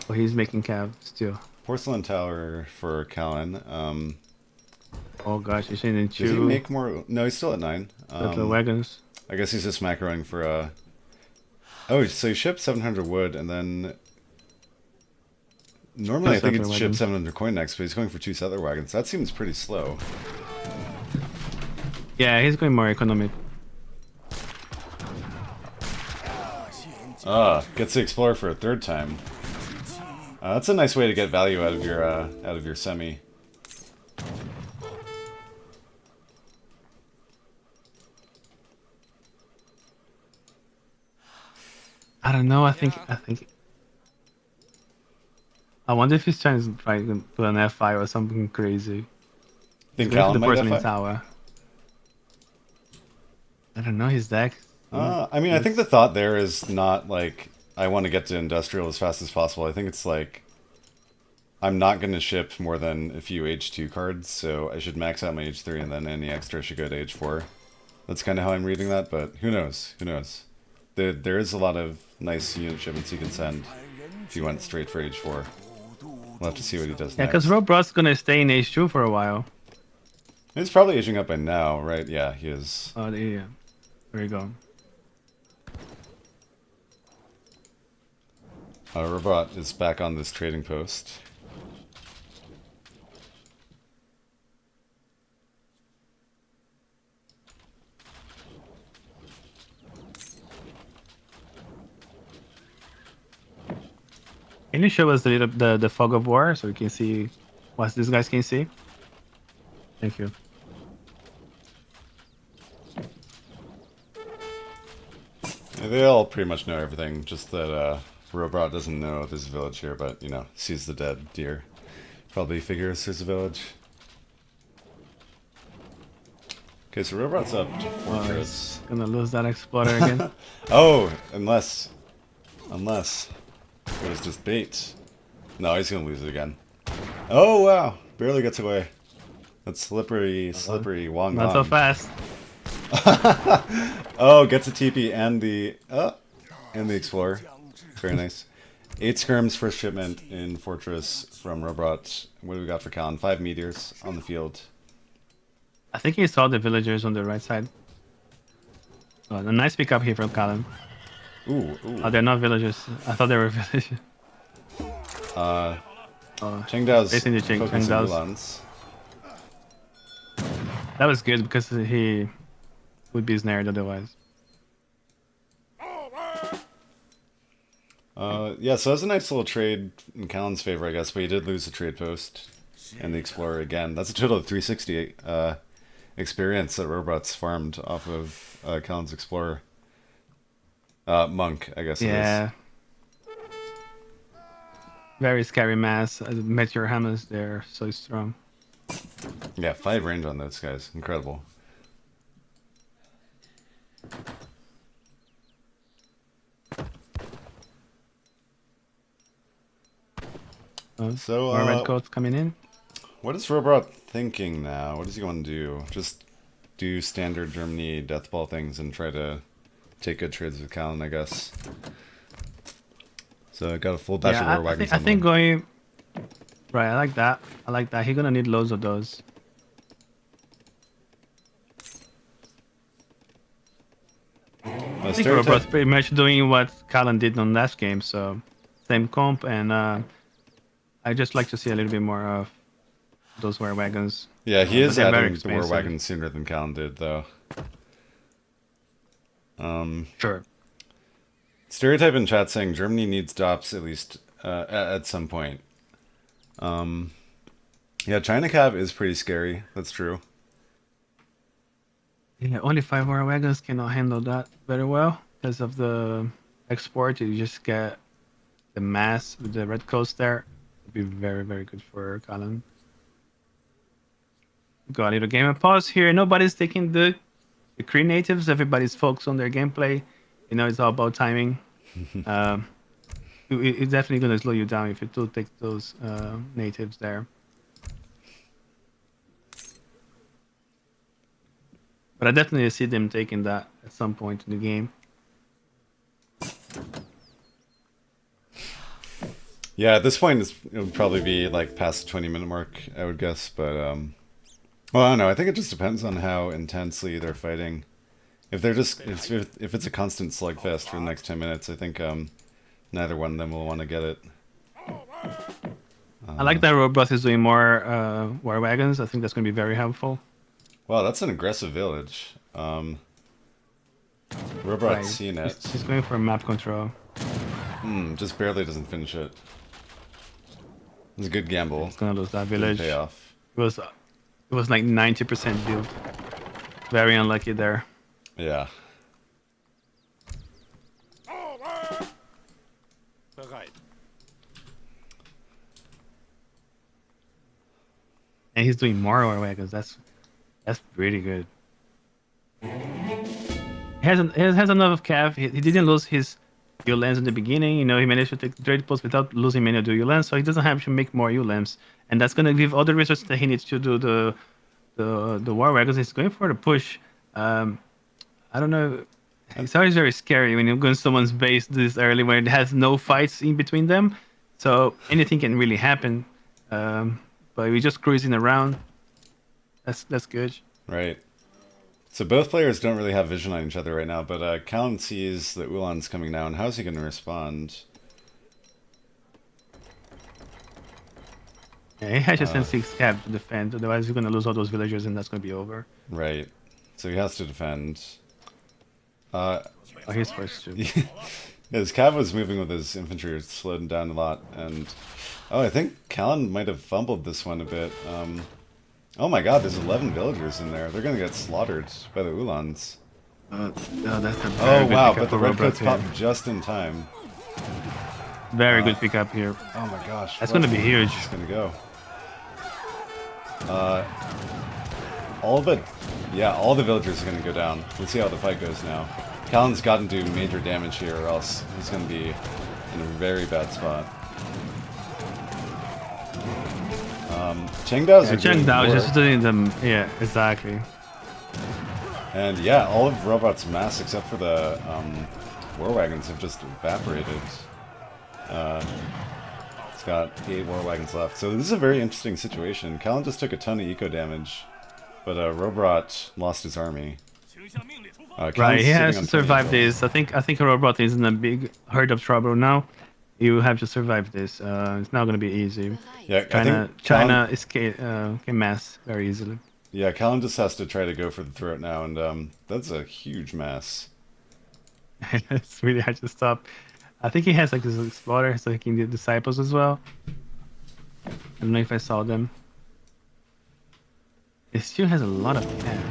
C: Or he's making cav still?
A: Porcelain Tower for Callen.
C: Oh gosh, he's in 2.
A: Does he make more? No, he's still at 9.
C: The wagons.
A: I guess he's just macroing for Oh, so he shipped 700 wood and then... Normally I think it's shipped 700 coin next, but he's going for 2 settler wagons. That seems pretty slow.
C: Yeah, he's going more economic.
A: Gets the Explorer for a 3rd time. That's a nice way to get value out of your semi.
C: I don't know. I think. I wonder if he's trying to put an F5 or something crazy.
A: Think Callen might
C: F5? Tower. I don't know his deck.
A: I mean, I think the thought there is not like I want to get to industrial as fast as possible. I think it's like I'm not going to ship more than a few H2 cards, so I should max out my H3 and then any extra should go to H4. That's kind of how I'm reading that, but who knows? Who knows? There is a lot of nice unit shipments you can send if you went straight for H4. We'll have to see what he does
C: Yeah,
A: next.
C: because Rohbrot's gonna stay in H2 for a while.
A: He's probably aging up by now, right? Yeah, he is.
C: Oh, yeah. There you go.
A: Rohbrot is back on this trading post.
C: Can you show us the fog of war so we can see what these guys can see? Thank you.
A: Yeah, they all pretty much know everything, just that Rohbrot doesn't know there's a village here, but, you know, sees the dead deer. Probably figures there's a village. Okay, so Rohbrot's up to fortress.
C: Gonna lose that exploder again.
A: Oh, unless it was just bait. No, he's gonna lose it again. Oh wow, barely gets away. That's slippery Wong.
C: Not so fast.
A: Oh, gets a TP and the explorer. Very nice. 8 skirms first shipment in fortress from Rohbrot. What do we got for Callen? 5 meteors on the field.
C: I think he saw the villagers on the right side. Oh, a nice pickup here from Callen.
A: Ooh.
C: Oh, they're not villagers. I thought they were villagers.
A: Chengdao's
C: Facing the
A: focusing
C: Chengdao's.
A: Ulans.
C: That was good because he would be snared otherwise.
A: Yeah, so that's a nice little trade in Callen's favor, I guess, but he did lose the trade post and the explorer again. That's a total of 360 experience that Rohbrot's farmed off of Callen's explorer. Monk, I guess.
C: Yeah.
A: It is.
C: Very scary mass. Meteor hammers, they're so strong.
A: Yeah, 5 range on those guys. Incredible. So,
C: more red coats coming in.
A: What is Rohbrot thinking now? What is he going to do? Just do standard Germany deathball things and try to take good trades with Callen, I guess. So I got a full dash of war wagons.
C: I think going right. I like that. I like that. He's gonna need loads of those. I think we're both pretty much doing what Callen did on last game, so same comp, and I just like to see a little bit more of those war wagons.
A: Yeah, he is adding the war
C: expensive.
A: wagons sooner than Callen did, though.
C: Sure.
A: Stereotype in chat saying Germany needs DOPS at least at some point. Yeah, China Cav is pretty scary. That's true.
C: Yeah, only 5 war wagons cannot handle that very well because of the export. You just get the mass with the red coast there. It'd be very, very good for Callen. Got a little game of pause here. Nobody's taking the Kree natives. Everybody's focused on their gameplay. You know, it's all about timing. It's definitely going to slow you down if you do take those natives there. But I definitely see them taking that at some point in the game.
A: Yeah, at this point it would probably be like past the 20-minute mark, I would guess. But well, I don't know. I think it just depends on how intensely they're fighting. If they're just if it's a constant slugfest for the next 10 minutes, I think neither one of them will want to get it.
C: I like that Rohbrot is doing more war wagons. I think that's going to be very helpful.
A: Wow, that's an aggressive village. Rohbrot's seen it.
C: He's going for map control.
A: Just barely doesn't finish it. It's a good gamble.
C: He's going to lose that village.
A: Pay off.
C: It was like 90% build. Very unlucky there.
A: Yeah.
C: And he's doing more war wagons. That's pretty good. He has enough cav. He didn't lose his ULANs in the beginning. You know, he managed to take the trade post without losing many of the ULANs, so he doesn't have to make more ULANs, and that's gonna give all the resources that he needs to do the war wagons. He's going for the push. I don't know. It's always very scary when you go to someone's base this early when it has no fights in between them. So anything can really happen. But we're just cruising around. That's good.
A: Right. So both players don't really have vision on each other right now, but Callen sees the Ulan's coming down. How's he going to respond?
C: Yeah, he has to send 6 cab to defend. Otherwise, he's going to lose all those villagers, and that's going to be over.
A: Right. So he has to defend.
C: Oh, he's first too.
A: His cav was moving with his infantry, it slowed him down a lot, and I think Callen might have fumbled this one a bit. Oh my god, there's 11 villagers in there. They're gonna get slaughtered by the Ulans.
C: No, that's a
A: Oh
C: good
A: wow,
C: pickup
A: but the
C: for
A: red
C: Rohbrot
A: coats
C: here.
A: popped just in time.
C: Very good pickup here.
A: Oh my gosh.
C: That's
A: what
C: gonna be huge.
A: It's gonna go. All but all the villagers are gonna go down. Let's see how the fight goes now. Callen's got to do major damage here, or else he's gonna be in a very bad spot. Chengdao's are doing
C: Chengdao
A: work.
C: just doing them. Yeah, exactly.
A: And yeah, all of Rohbrot's mass except for the war wagons have just evaporated. It's got 8 war wagons left. So this is a very interesting situation. Callen just took a ton of eco damage, but Rohbrot lost his army.
C: Right, he has to
A: sitting on 20
C: survive
A: eco.
C: this. I think Rohbrot is in a big herd of trouble now. You have to survive this. It's not going to be easy.
A: Yeah, I think
C: China can mass very easily.
A: Yeah, Callen just has to try to go for the throat now, and that's a huge mess.
C: It's really hard to stop. I think he has like this explorer, so he can do disciples as well. I don't know if I saw them. It still has a lot of cash.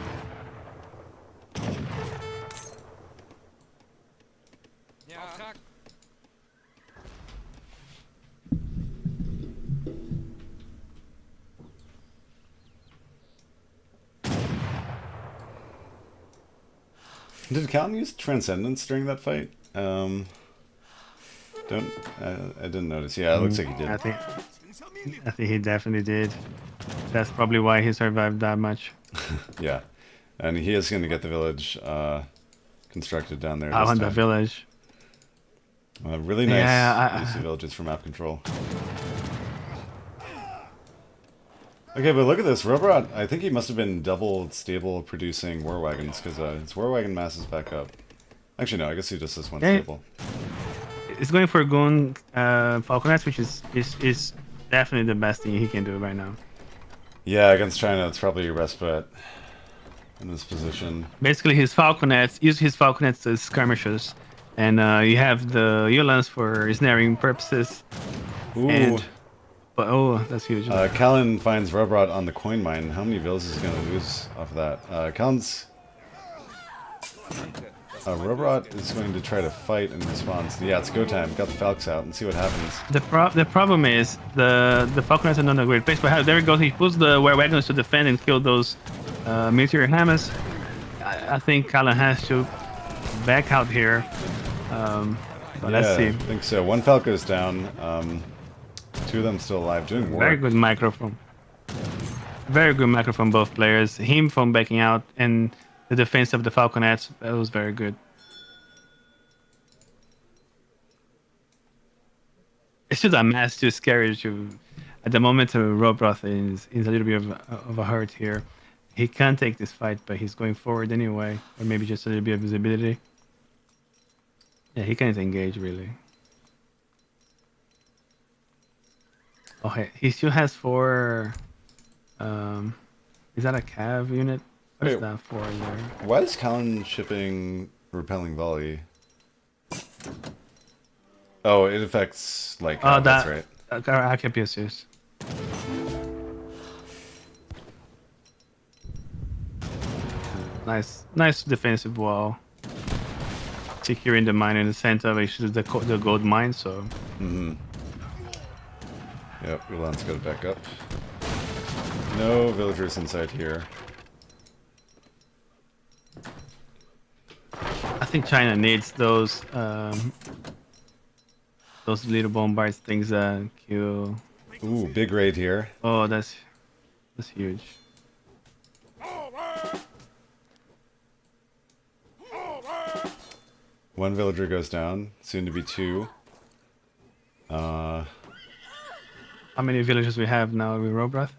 A: Did Callen use Transcendence during that fight? I didn't notice. Yeah, it looks like he did.
C: I think he definitely did. That's probably why he survived that much.
A: Yeah, and he is going to get the village constructed down there.
C: I
A: this
C: want the
A: time.
C: village.
A: Really nice
C: Yeah,
A: use of villages for map control. Okay, but look at this. Rohbrot, I think he must have been double stable producing war wagons, because his war wagon mass is back up. Actually, no, I guess he just has one stable.
C: It's going for Goon Falconets, which is definitely the best thing he can do right now.
A: Yeah, against China, it's probably your best bet in this position.
C: Basically, use his Falconets as skirmishers, and you have the Yolans for snaring purposes.
A: Ooh.
C: But oh, that's huge.
A: Callen finds Rohbrot on the coin mine. How many villas is he going to lose off of that? Callen's... Rohbrot is going to try to fight in response. Yeah, it's go time. Got the Falcons out and see what happens.
C: The problem is the Falconets are not in a great place. But there he goes. He puts the war wagons to defend and kill those meteor hammers. I think Callen has to back out here. But let's see.
A: I think so. One Falco's down. 2 of them still alive, doing work.
C: Very good microphone. Very good microphone, both players. Him from backing out and the defense of the Falconets, that was very good. It's just a mess, too scary. At the moment, Rohbrot is a little bit of a hurt here. He can't take this fight, but he's going forward anyway. Or maybe just a little bit of visibility. Yeah, he can't engage, really. Okay, he still has 4... is that a cav unit? What is that for there?
A: Why is Callen shipping Repelling Volley? Oh, it affects, like, that's right.
C: I kept yes. Nice defensive wall. Securing the mine in the center, which is the gold mine, so...
A: Yep, Ulan's got it back up. No villagers inside here.
C: I think China needs those those little bombards things kill.
A: Ooh, big raid here.
C: Oh, that's huge.
A: One villager goes down, soon to be 2.
C: How many villagers we have now with Rohbrot?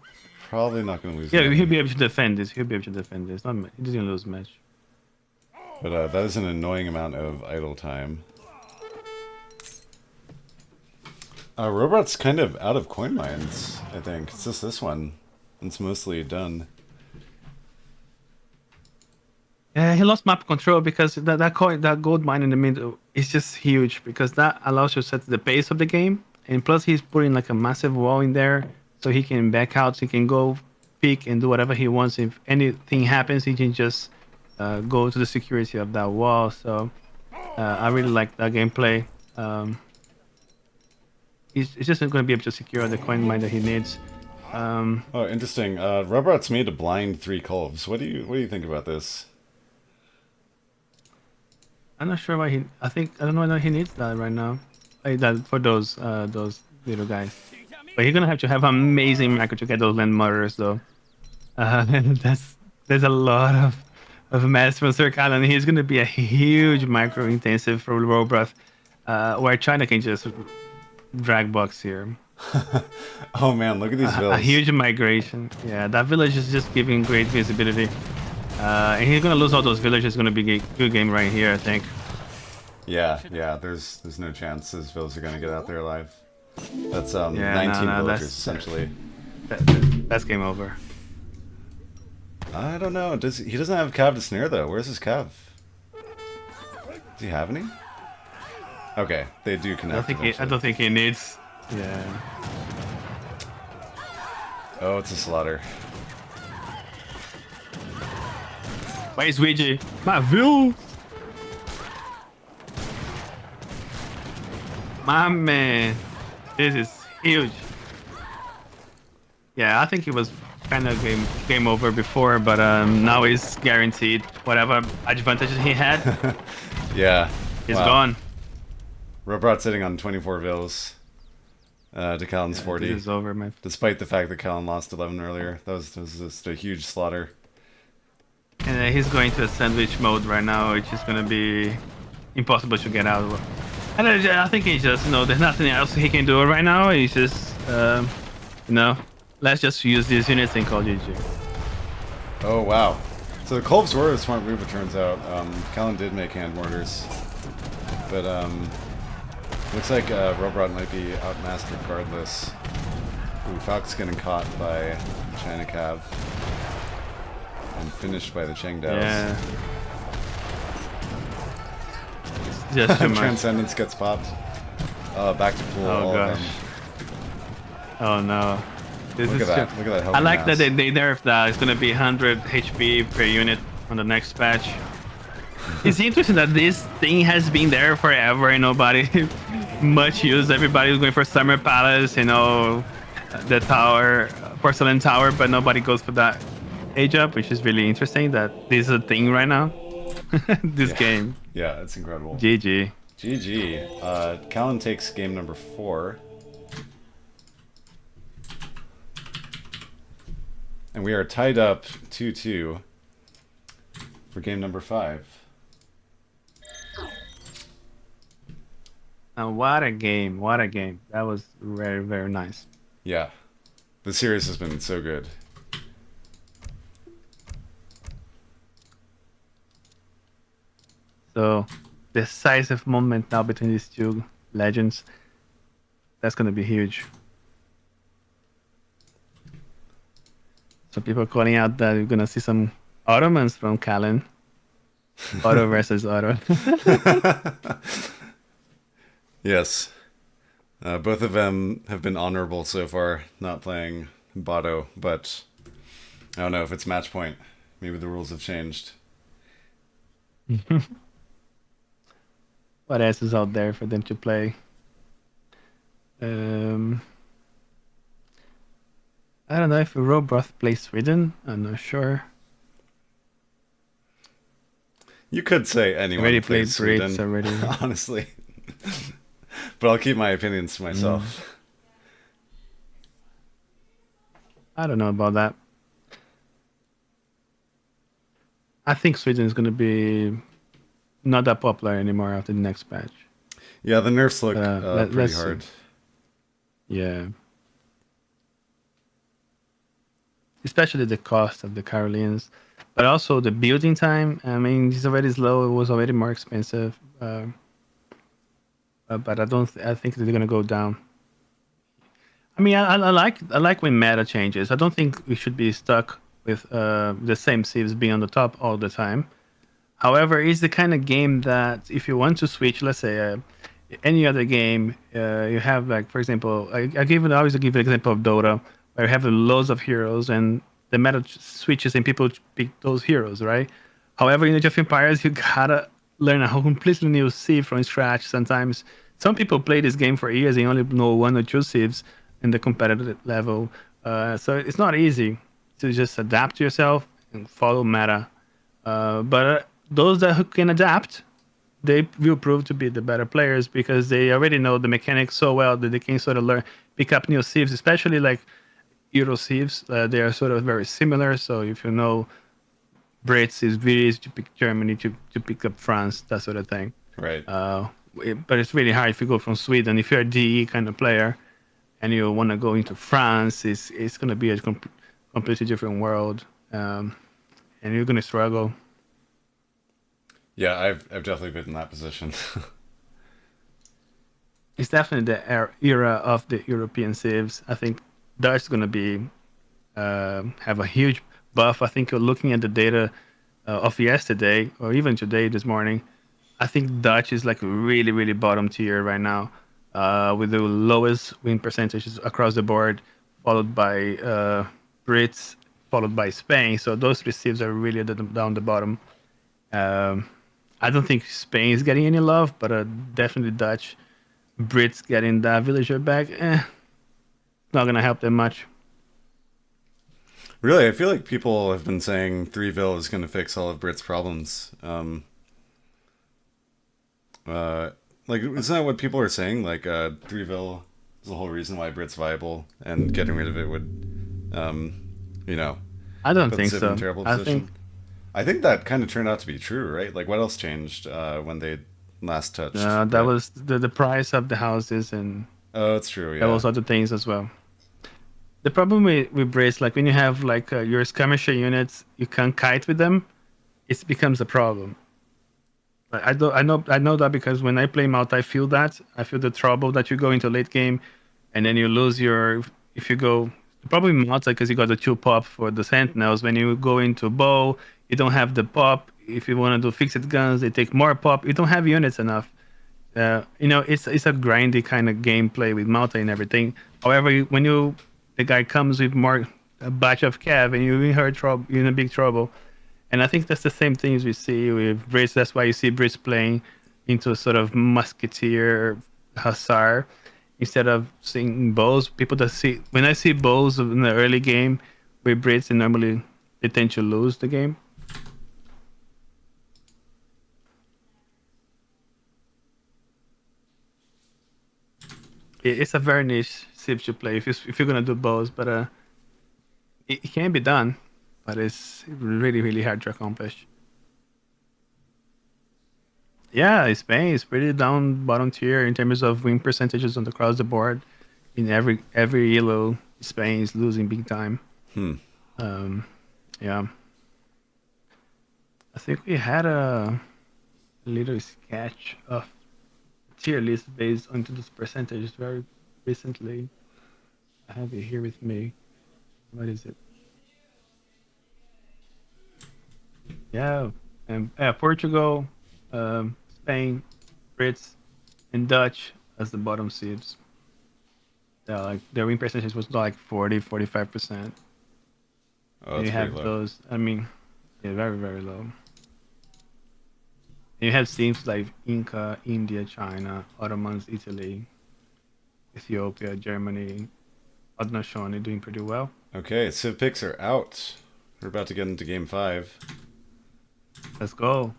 A: Probably not going to lose.
C: Yeah,
A: many.
C: he'll be able to defend this. He'll be able to defend this. Not, he doesn't lose much.
A: But that is an annoying amount of idle time. Rohbrot's kind of out of coin mines, I think. It's just this one. It's mostly done.
C: Yeah, he lost map control because that gold mine in the middle is just huge because that allows you to set the pace of the game, and plus he's putting like a massive wall in there so he can back out, he can go peek and do whatever he wants. If anything happens, he can just go to the security of that wall. So I really like that gameplay. He's just not going to be able to secure the coin mine that he needs.
A: Oh, interesting. Rohbrot's made a blind 3 Culves. What do you think about this?
C: I'm not sure why I don't know why he needs that right now. Like that for those little guys. But he's gonna have to have amazing macro to get those land motors though. There's a lot of mass from Sir Callen. He's gonna be a huge micro intensive for Rohbrot, where China can just drag box here.
A: Oh man, look at these villas.
C: A huge migration. Yeah, that village is just giving great visibility. And he's gonna lose all those villages. It's gonna be a good game right here, I think.
A: Yeah. There's no chance those villas are gonna get out there alive. That's 19 villagers essentially.
C: That's game over.
A: I don't know. He doesn't have cav to snare though? Where's his cav? Does he have any? Okay, they do connect.
C: I don't think he needs. Yeah.
A: Oh, it's a slaughter.
C: Where's Ouija? My view! My man. This is huge. Yeah, I think it was kind of game over before, but now he's guaranteed whatever advantages he had.
A: Yeah.
C: He's gone.
A: Rohbrot sitting on 24 vills. To Callen's 40.
C: This is over, man.
A: Despite the fact that Callen lost 11 earlier. That was just a huge slaughter.
C: And he's going to a sandwich mode right now, which is going to be impossible to get out of. And I think he's just, there's nothing else he can do right now. He's just, let's just use these units and call GG.
A: Oh, wow. So the Culves were a smart move, it turns out. Callen did make hand mortars. But, looks like Rohbrot might be outmastered regardless. Ooh, Falk's getting caught by China Cav. And finished by the Chengdaos.
C: Yeah. Just too much.
A: Transcendence gets popped. Back to full.
C: Oh gosh. Oh no.
A: Look at that. Look at that.
C: I like that they nerfed that. It's gonna be 100 HP per unit on the next patch. It's interesting that this thing has been there forever and nobody much used. Everybody's going for Summer Palace, the tower, Porcelain Tower, but nobody goes for that age up, which is really interesting that this is a thing right now. This game.
A: Yeah, it's incredible.
C: GG.
A: GG. Callen takes game number 4. And we are tied up 2-2 for game number 5.
C: What a game. What a game. That was very, very nice.
A: Yeah. The series has been so good.
C: So, decisive moment now between these two legends. That's going to be huge. So people are calling out that we're going to see some Ottomans from Callen. Otto versus Otto.
A: Yes. Both of them have been honorable so far, not playing Botto, but I don't know if it's match point. Maybe the rules have changed.
C: What else is out there for them to play? I don't know if Rohbrot plays Sweden. I'm not sure.
A: You could say anyone
C: Already
A: plays
C: played
A: Sweden,
C: Brits already.
A: honestly. but I'll keep my opinions to myself.
C: I don't know about that. I think Sweden is going to be not that popular anymore after the next patch.
A: Yeah, the nerfs look pretty
C: let's see.
A: hard.
C: Yeah. Especially the cost of the Carolines, but also the building time. I mean, it's already slow. It was already more expensive, but I don't. I think they're gonna go down. I mean, I like when meta changes. I don't think we should be stuck with the same civs being on the top all the time. However, it's the kind of game that if you want to switch, let's say any other game, you have like, for example, I always give an example of Dota, where you have loads of heroes and the meta switches and people pick those heroes, right? However, in Age of Empires, you gotta learn a whole completely new civ from scratch. Sometimes some people play this game for years and only know one or two civs in the competitive level, so it's not easy to just adapt to yourself and follow meta. But those that can adapt, they will prove to be the better players because they already know the mechanics so well that they can sort of learn, pick up new civs, especially like Euro civs. They are sort of very similar. So if you know Brits is very easy to pick Germany, to pick up France, that sort of thing.
A: Right.
C: But it's really hard if you go from Sweden. If you're a DE kind of player and you want to go into France, it's going to be a completely different world, and you're going to struggle.
A: Yeah, I've definitely been in that position.
C: It's definitely the era of the European civs. I think Dutch is going to be have a huge buff. I think you're looking at the data of yesterday or even today, this morning. I think Dutch is like really, really bottom tier right now, with the lowest win percentages across the board, followed by Brits, followed by Spain. So those three civs are really down the bottom. I don't think Spain is getting any love, but definitely Dutch. Brits getting that villager back, not gonna help them much.
A: Really, I feel like people have been saying 3vil is going to fix all of Brits' problems. Like, isn't that what people are saying? Like, 3vil is the whole reason why Brits viable, and getting rid of it would, you know,
C: I don't
A: put
C: think
A: Civ in
C: so.
A: a terrible position. I think that kind of turned out to be true, right? Like, what else changed when they last touched?
C: That was the price of the houses, and
A: Oh, it's true. Yeah.
C: there was other things as well. The problem with Brits, like when you have like your skirmisher units, you can't kite with them. It becomes a problem. But I know that because when I play Malta, I feel that. I feel the trouble that you go into late game, and then you lose your. If you go, the problem in Malta because you got the 2 pop for the sentinels. When you go into bow, you don't have the pop. If you want to do fixed guns, they take more pop. You don't have units enough. It's a grindy kind of gameplay with Malta and everything. However, when the guy comes with more a batch of cav and you're in her trouble, you're in a big trouble. And I think that's the same things we see with Brits. That's why you see Brits playing into a sort of musketeer hussar instead of seeing bows. People that see when I see bows in the early game with Brits, and normally they tend to lose the game. It's a very niche civ to play if you're gonna do bows, but it can be done, but it's really really hard to accomplish. Yeah, Spain is pretty down bottom tier in terms of win percentages on across the board. In every elo, Spain is losing big time. Um, yeah, I think we had a little sketch of tier list based onto those percentages very recently. I have it here with me. What is it? Yeah, and Portugal, Spain, Brits, and Dutch as the bottom seeds. Like their win percentage was like 40-45%.
A: Oh,
C: And
A: that's
C: you have
A: pretty low.
C: those. I mean, yeah, very very low. And you have teams like Inca, India, China, Ottomans, Italy, Ethiopia, Germany, Haudenosaunee doing pretty well.
A: Okay, Civ picks are out. We're about to get into game 5.
C: Let's go.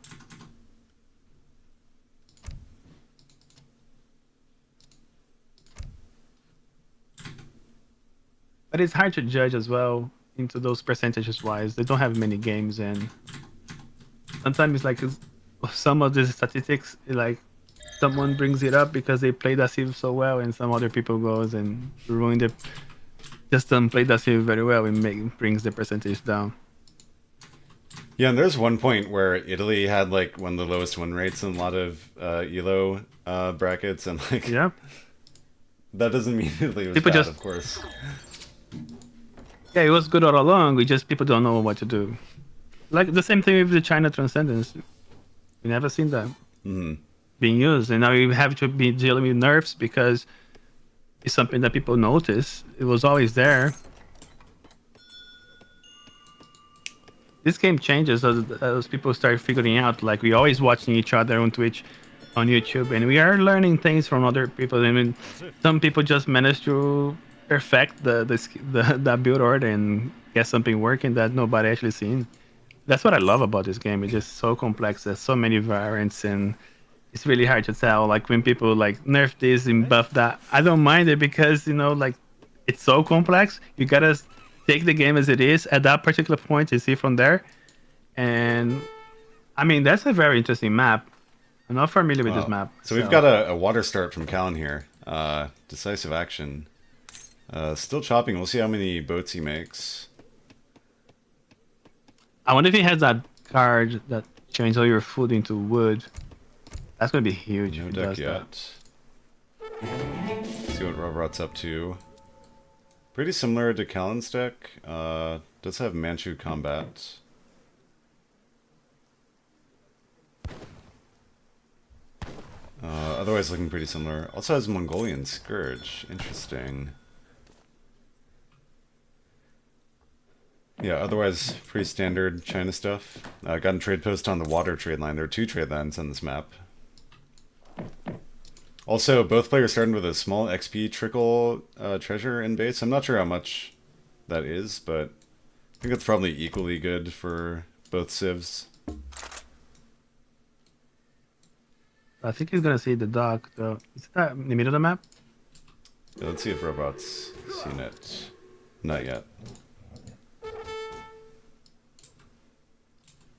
C: But it's hard to judge as well into those percentages wise. They don't have many games, and sometimes it's like some of the statistics, like someone brings it up because they played Decisive so well, and some other people goes and ruin the just don't play Decisive very well and brings the percentage down.
A: Yeah, and there's one point where Italy had like one of the lowest win rates in a lot of ELO brackets, and like
C: Yeah.
A: that doesn't mean Italy was
C: People
A: bad,
C: just-
A: of course.
C: Yeah, it was good all along. We just people don't know what to do. Like the same thing with the China Transcendence. We never seen that being used, and now we have to be dealing with nerfs because it's something that people notice. It was always there. This game changes as people start figuring out. Like we always watching each other on Twitch, on YouTube, and we are learning things from other people. I mean, some people just manage to perfect the build order and get something working that nobody actually seen. That's what I love about this game. It's just so complex. There's so many variants, and it's really hard to tell. Like when people like nerf this and buff that, I don't mind it because like it's so complex. You gotta take the game as it is at that particular point and see from there. And I mean, that's a very interesting map. I'm not familiar with this map.
A: So we've got a water start from Callen here. Decisive action. Still chopping. We'll see how many boats he makes.
C: I wonder if he has that card that changes all your food into wood. That's gonna be huge.
A: No
C: if he
A: deck
C: does
A: yet. See what Rohbrot's up to. Pretty similar to Callen's deck. Does have Manchu combat. Otherwise looking pretty similar. Also has Mongolian Scourge. Interesting. Yeah, otherwise pretty standard China stuff. Got a trade post on the water trade line. There are 2 trade lines on this map. Also, both players starting with a small XP trickle treasure in base. I'm not sure how much that is, but I think it's probably equally good for both civs.
C: I think he's gonna see the dock though. Is that in the middle of the map?
A: Yeah, let's see if Rohbrot's seen it. Not yet.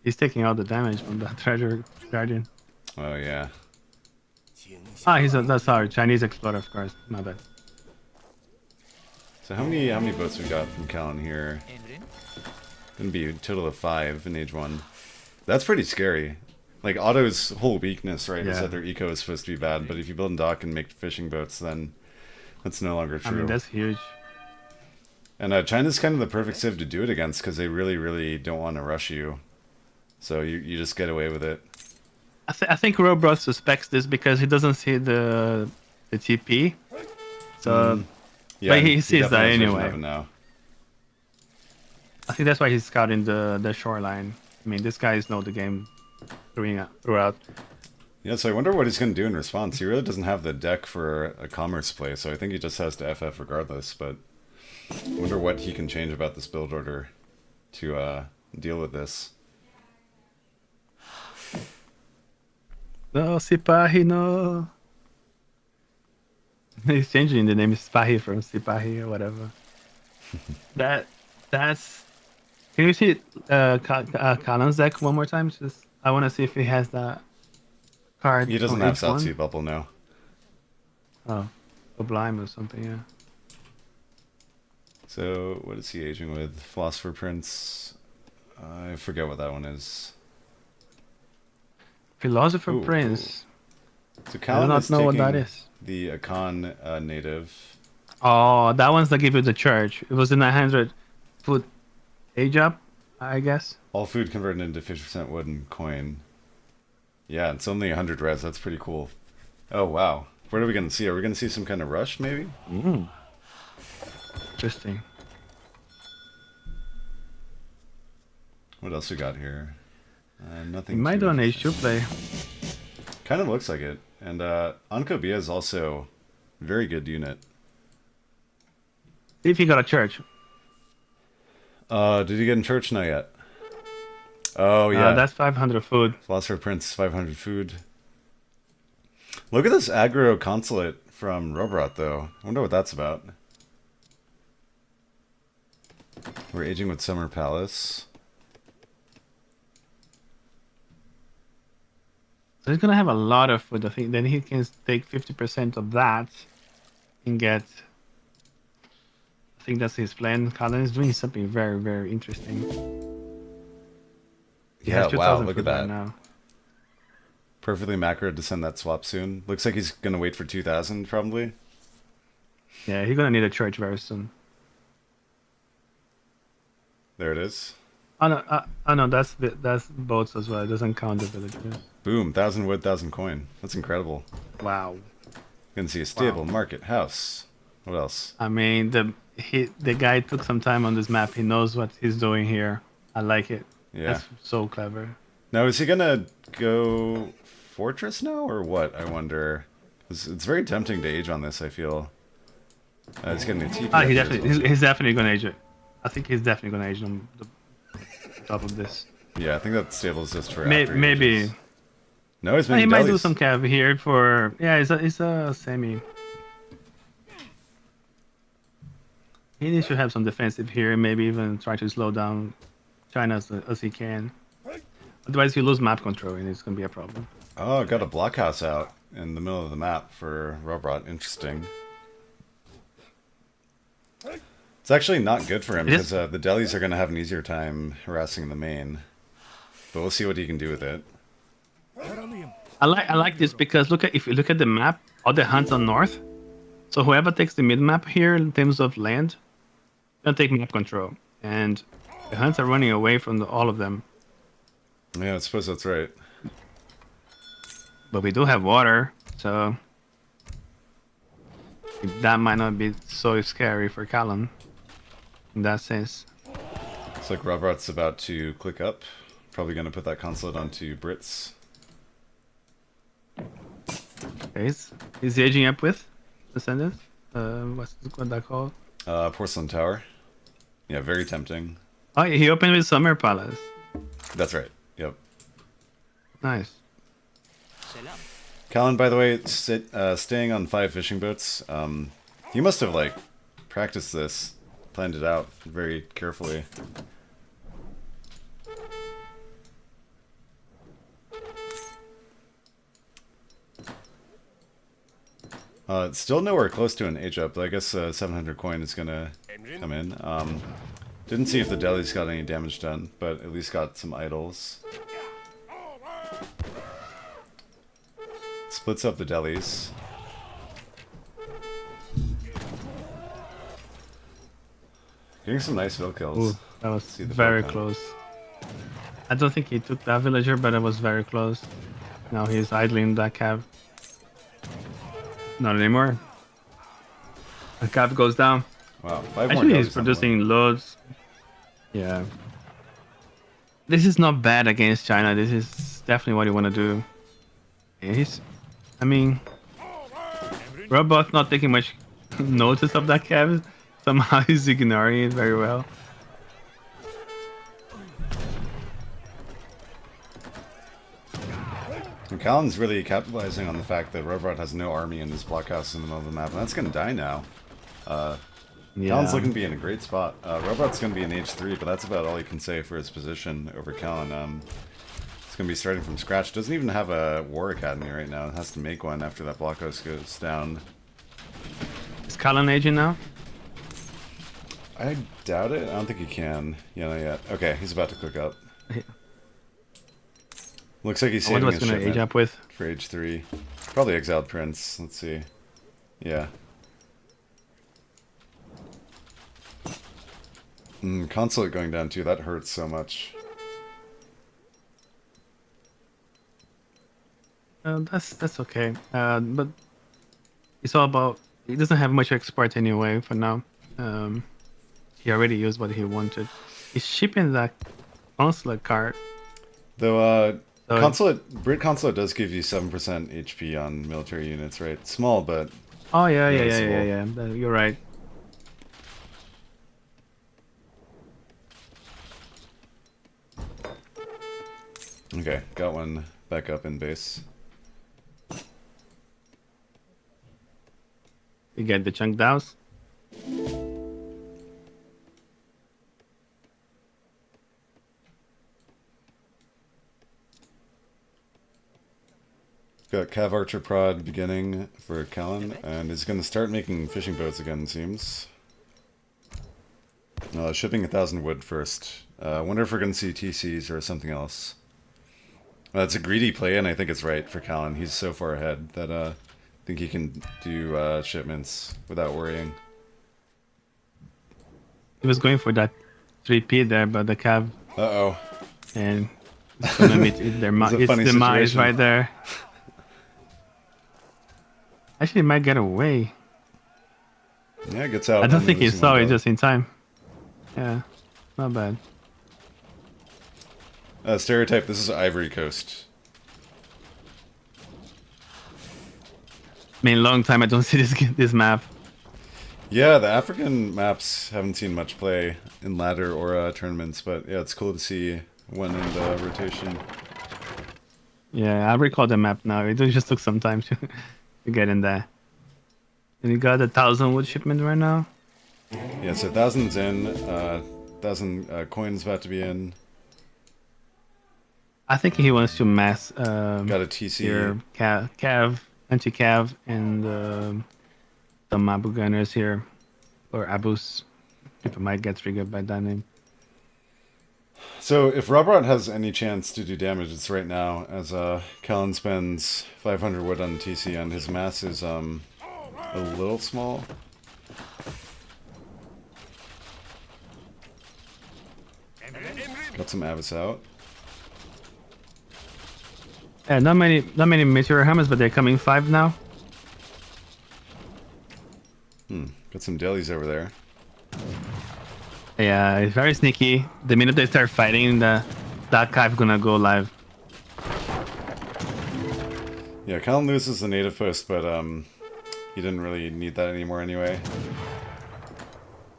C: He's taking all the damage from that treasure guardian.
A: Oh yeah.
C: That's our Chinese explorer, of course. My bad.
A: So how many boats we got from Callen here? Gonna be a total of 5 in age 1. That's pretty scary. Like Otto's whole weakness, right, is
C: Yeah.
A: that their eco is supposed to be bad, but if you build a dock and make fishing boats, then that's no longer true.
C: I mean, that's huge.
A: And China's kind of the perfect civ to do it against because they really, really don't want to rush you. So you just get away with it.
C: I think Rohbrot suspects this because he doesn't see the TP. So
A: Yeah,
C: but he sees that
A: definitely has vision
C: anyway.
A: of it now.
C: I think that's why he's scouting the shoreline. I mean, this guys know the game throughout.
A: Yeah, so I wonder what he's going to do in response. He really doesn't have the deck for a commerce play, so I think he just has to FF regardless, but I wonder what he can change about this build order to deal with this.
C: No, Sipahi, no. He's changing the name Sipahi from Sipahi or whatever. That's. Can you see Callen's deck one more time? Just I want to see if he has that card.
A: He doesn't
C: on
A: have
C: each one.
A: South Sea Bubble now.
C: Oh, Sublime or something, yeah.
A: So, what is he aging with? Philosopher Prince? I forget what that one is.
C: Philosopher
A: Ooh,
C: Prince.
A: So
C: I do
A: Callen
C: not
A: is
C: know what that
A: taking
C: is.
A: the Akan native.
C: Oh, that one's that give you the church. It was the 900 foot age up, I guess.
A: All food converted into 50% wooden coin. Yeah, it's only 100 res. That's pretty cool. Oh, wow. What are we going to see? Are we going to see some kind of rush, maybe?
C: Interesting.
A: What else we got here? Nothing.
C: He might do an H2 play.
A: Kind of looks like it. And Anko Bia is also a very good unit.
C: See if he got a church.
A: Did he get in church? Not yet. Oh, yeah.
C: That's 500 food.
A: Philosopher Prince, 500 food. Look at this aggro consulate from Rohbrot, though. I wonder what that's about. We're aging with Summer Palace.
C: So he's gonna have a lot of food. I think then he can take 50% of that and get. I think that's his plan. Kalen is doing something very, very interesting. He
A: Yeah,
C: has
A: wow,
C: 2,000
A: look at
C: food right
A: that.
C: now.
A: Perfectly macro to send that swap soon. Looks like he's gonna wait for 2,000 probably.
C: Yeah, he's gonna need a church very soon.
A: There it is.
C: Oh no, that's boats as well. It doesn't count the villagers.
A: Boom, 1,000 wood, 1,000 coin. That's incredible.
C: Wow.
A: You can see a stable, market, house. What else?
C: I mean, the guy took some time on this map. He knows what he's doing here. I like it.
A: Yeah.
C: That's so clever.
A: Now, is he gonna go fortress now or what? I wonder. It's very tempting to age on this. I feel. He's getting a TP.
C: Ah, he's definitely gonna age it. I think he's definitely gonna age on the top of this.
A: Yeah, I think that stable's just for after
C: Maybe.
A: ages. No, he's
C: He
A: making
C: might do
A: delis.
C: some cav here for it's a semi. He needs to have some defensive here, maybe even try to slow down China as he can. Otherwise, you lose map control and it's gonna be a problem.
A: Oh, got a blockhouse out in the middle of the map for Rohbrot. Interesting. It's actually not good for him because the delis are going to have an easier time harassing the main. But we'll see what he can do with it.
C: I like this because if you look at the map, all the hunts are north. So whoever takes the mid map here in terms of land, gonna take map control, and the hunts are running away from all of them.
A: Yeah, I suppose that's right.
C: But we do have water, so that might not be so scary for Callen in that sense.
A: Looks like Rohbrot's about to click up. Probably going to put that consulate onto Brits.
C: Okay, is he aging up with Descendants? What's that called?
A: Porcelain Tower. Yeah, very tempting.
C: Oh, he opened with Summer Palace.
A: That's right. Yep.
C: Nice.
A: Callen, by the way, staying on 5 fishing boats. He must have like practiced this, planned it out very carefully. It's still nowhere close to an age up, but I guess 700 coin is gonna come in. Didn't see if the deli's got any damage done, but at least got some idols. Splits up the delis. Getting some nice fill kills.
C: Ooh, that was
A: See the
C: very
A: fill count.
C: close. I don't think he took that villager, but it was very close. Now he's idling that cab. Not anymore. The cab goes down.
A: Wow, 5 more
C: Actually, he's
A: delis on the way.
C: producing loads. Yeah. This is not bad against China. This is definitely what you want to do. Yeah, I mean, Robot's not taking much notice of that cab. Somehow he's ignoring it very well.
A: And Callen's really capitalizing on the fact that Rohbrot has no army in his blockhouse in the middle of the map, and that's going to die now. Callen's looking to be in a great spot. Rohbrot's going to be in age 3, but that's about all he can say for his position over Callen. It's going to be starting from scratch. Doesn't even have a war academy right now. It has to make one after that blockhouse goes down.
C: Is Callen aging now?
A: I doubt it. I don't think he can. Yeah, not yet. Okay, he's about to click up. Looks like he's
C: I wonder
A: saving his
C: what's going to age
A: shipment
C: up with.
A: for age 3. Probably Exiled Prince. Let's see. Yeah. Consulate going down too. That hurts so much.
C: That's okay. But it's all about. He doesn't have much export anyway for now. He already used what he wanted. He's shipping that consulate card.
A: Though,
C: So
A: Brit Consulate does give you 7% HP on military units, right? Small, but
C: Oh yeah. You're right.
A: okay. Got one back up in base.
C: You get the chunk douse.
A: Got Cav Archer Prod beginning for Callen, and he's going to start making fishing boats again, it seems. Shipping 1,000 wood first. I wonder if we're going to see TCs or something else. That's a greedy play, and I think it's right for Callen. He's so far ahead that I think he can do shipments without worrying.
C: He was going for that 3P there, but the Cav.
A: Uh-oh.
C: And it's gonna meet its demise
A: situation.
C: right there. Actually, it might get away.
A: Yeah, it gets out.
C: I don't
A: only
C: think he
A: losing
C: saw
A: one
C: it
A: boat.
C: just in time. Yeah, not bad.
A: Stereotype, this is Ivory Coast.
C: I mean, long time I don't see this map.
A: Yeah, the African maps haven't seen much play in ladder or tournaments, but yeah, it's cool to see one in the rotation.
C: Yeah, I recall the map now. It just took some time to get in there. And you got 1,000 wood shipment right now.
A: Yeah, so 1,000's in, 1,000 coins about to be in.
C: I think he wants to mass
A: Got a TC.
C: here, Cav, anti-Cav, and some Abu Gunners here, or Abus. People might get triggered by that name.
A: So if Rohbrot has any chance to do damage, it's right now, as Callen spends 500 wood on TC, and his mass is a little small. Got some Abyss out.
C: Yeah, not many meteor hammers, but they're coming 5 now.
A: Got some delis over there.
C: Yeah, it's very sneaky. The minute they start fighting, that Cav gonna go live.
A: Yeah, Callen loses the native post, but he didn't really need that anymore anyway.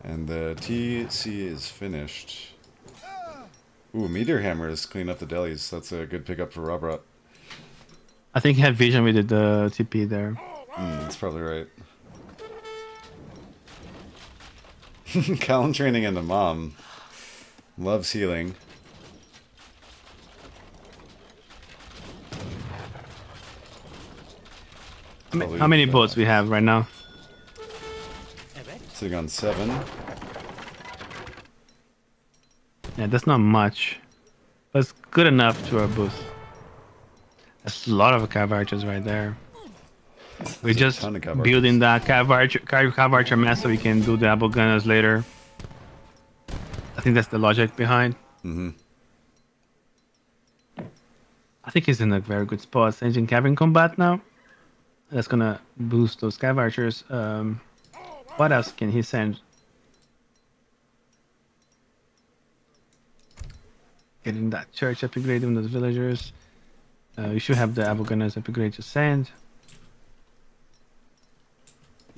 A: And the TC is finished. Ooh, meteor hammers clean up the delis. That's a good pickup for Rohbrot.
C: I think he had vision with the TP there.
A: That's probably right. Callen training into mom. Loves healing.
C: How many boats we have right now?
A: Sitting on 7.
C: Yeah, that's not much, but it's good enough to our boost. That's a lot of Cav Archers right there. We're just
A: ton of Cav
C: building that Cav Archer mass so we can do the Abu Gunners later. I think that's the logic behind. I think he's in a very good spot. Engine Cav in combat now. That's gonna boost those Cav Archers. What else can he send? Getting that church upgrade on those villagers. You should have the Abu Gunners upgrade to send.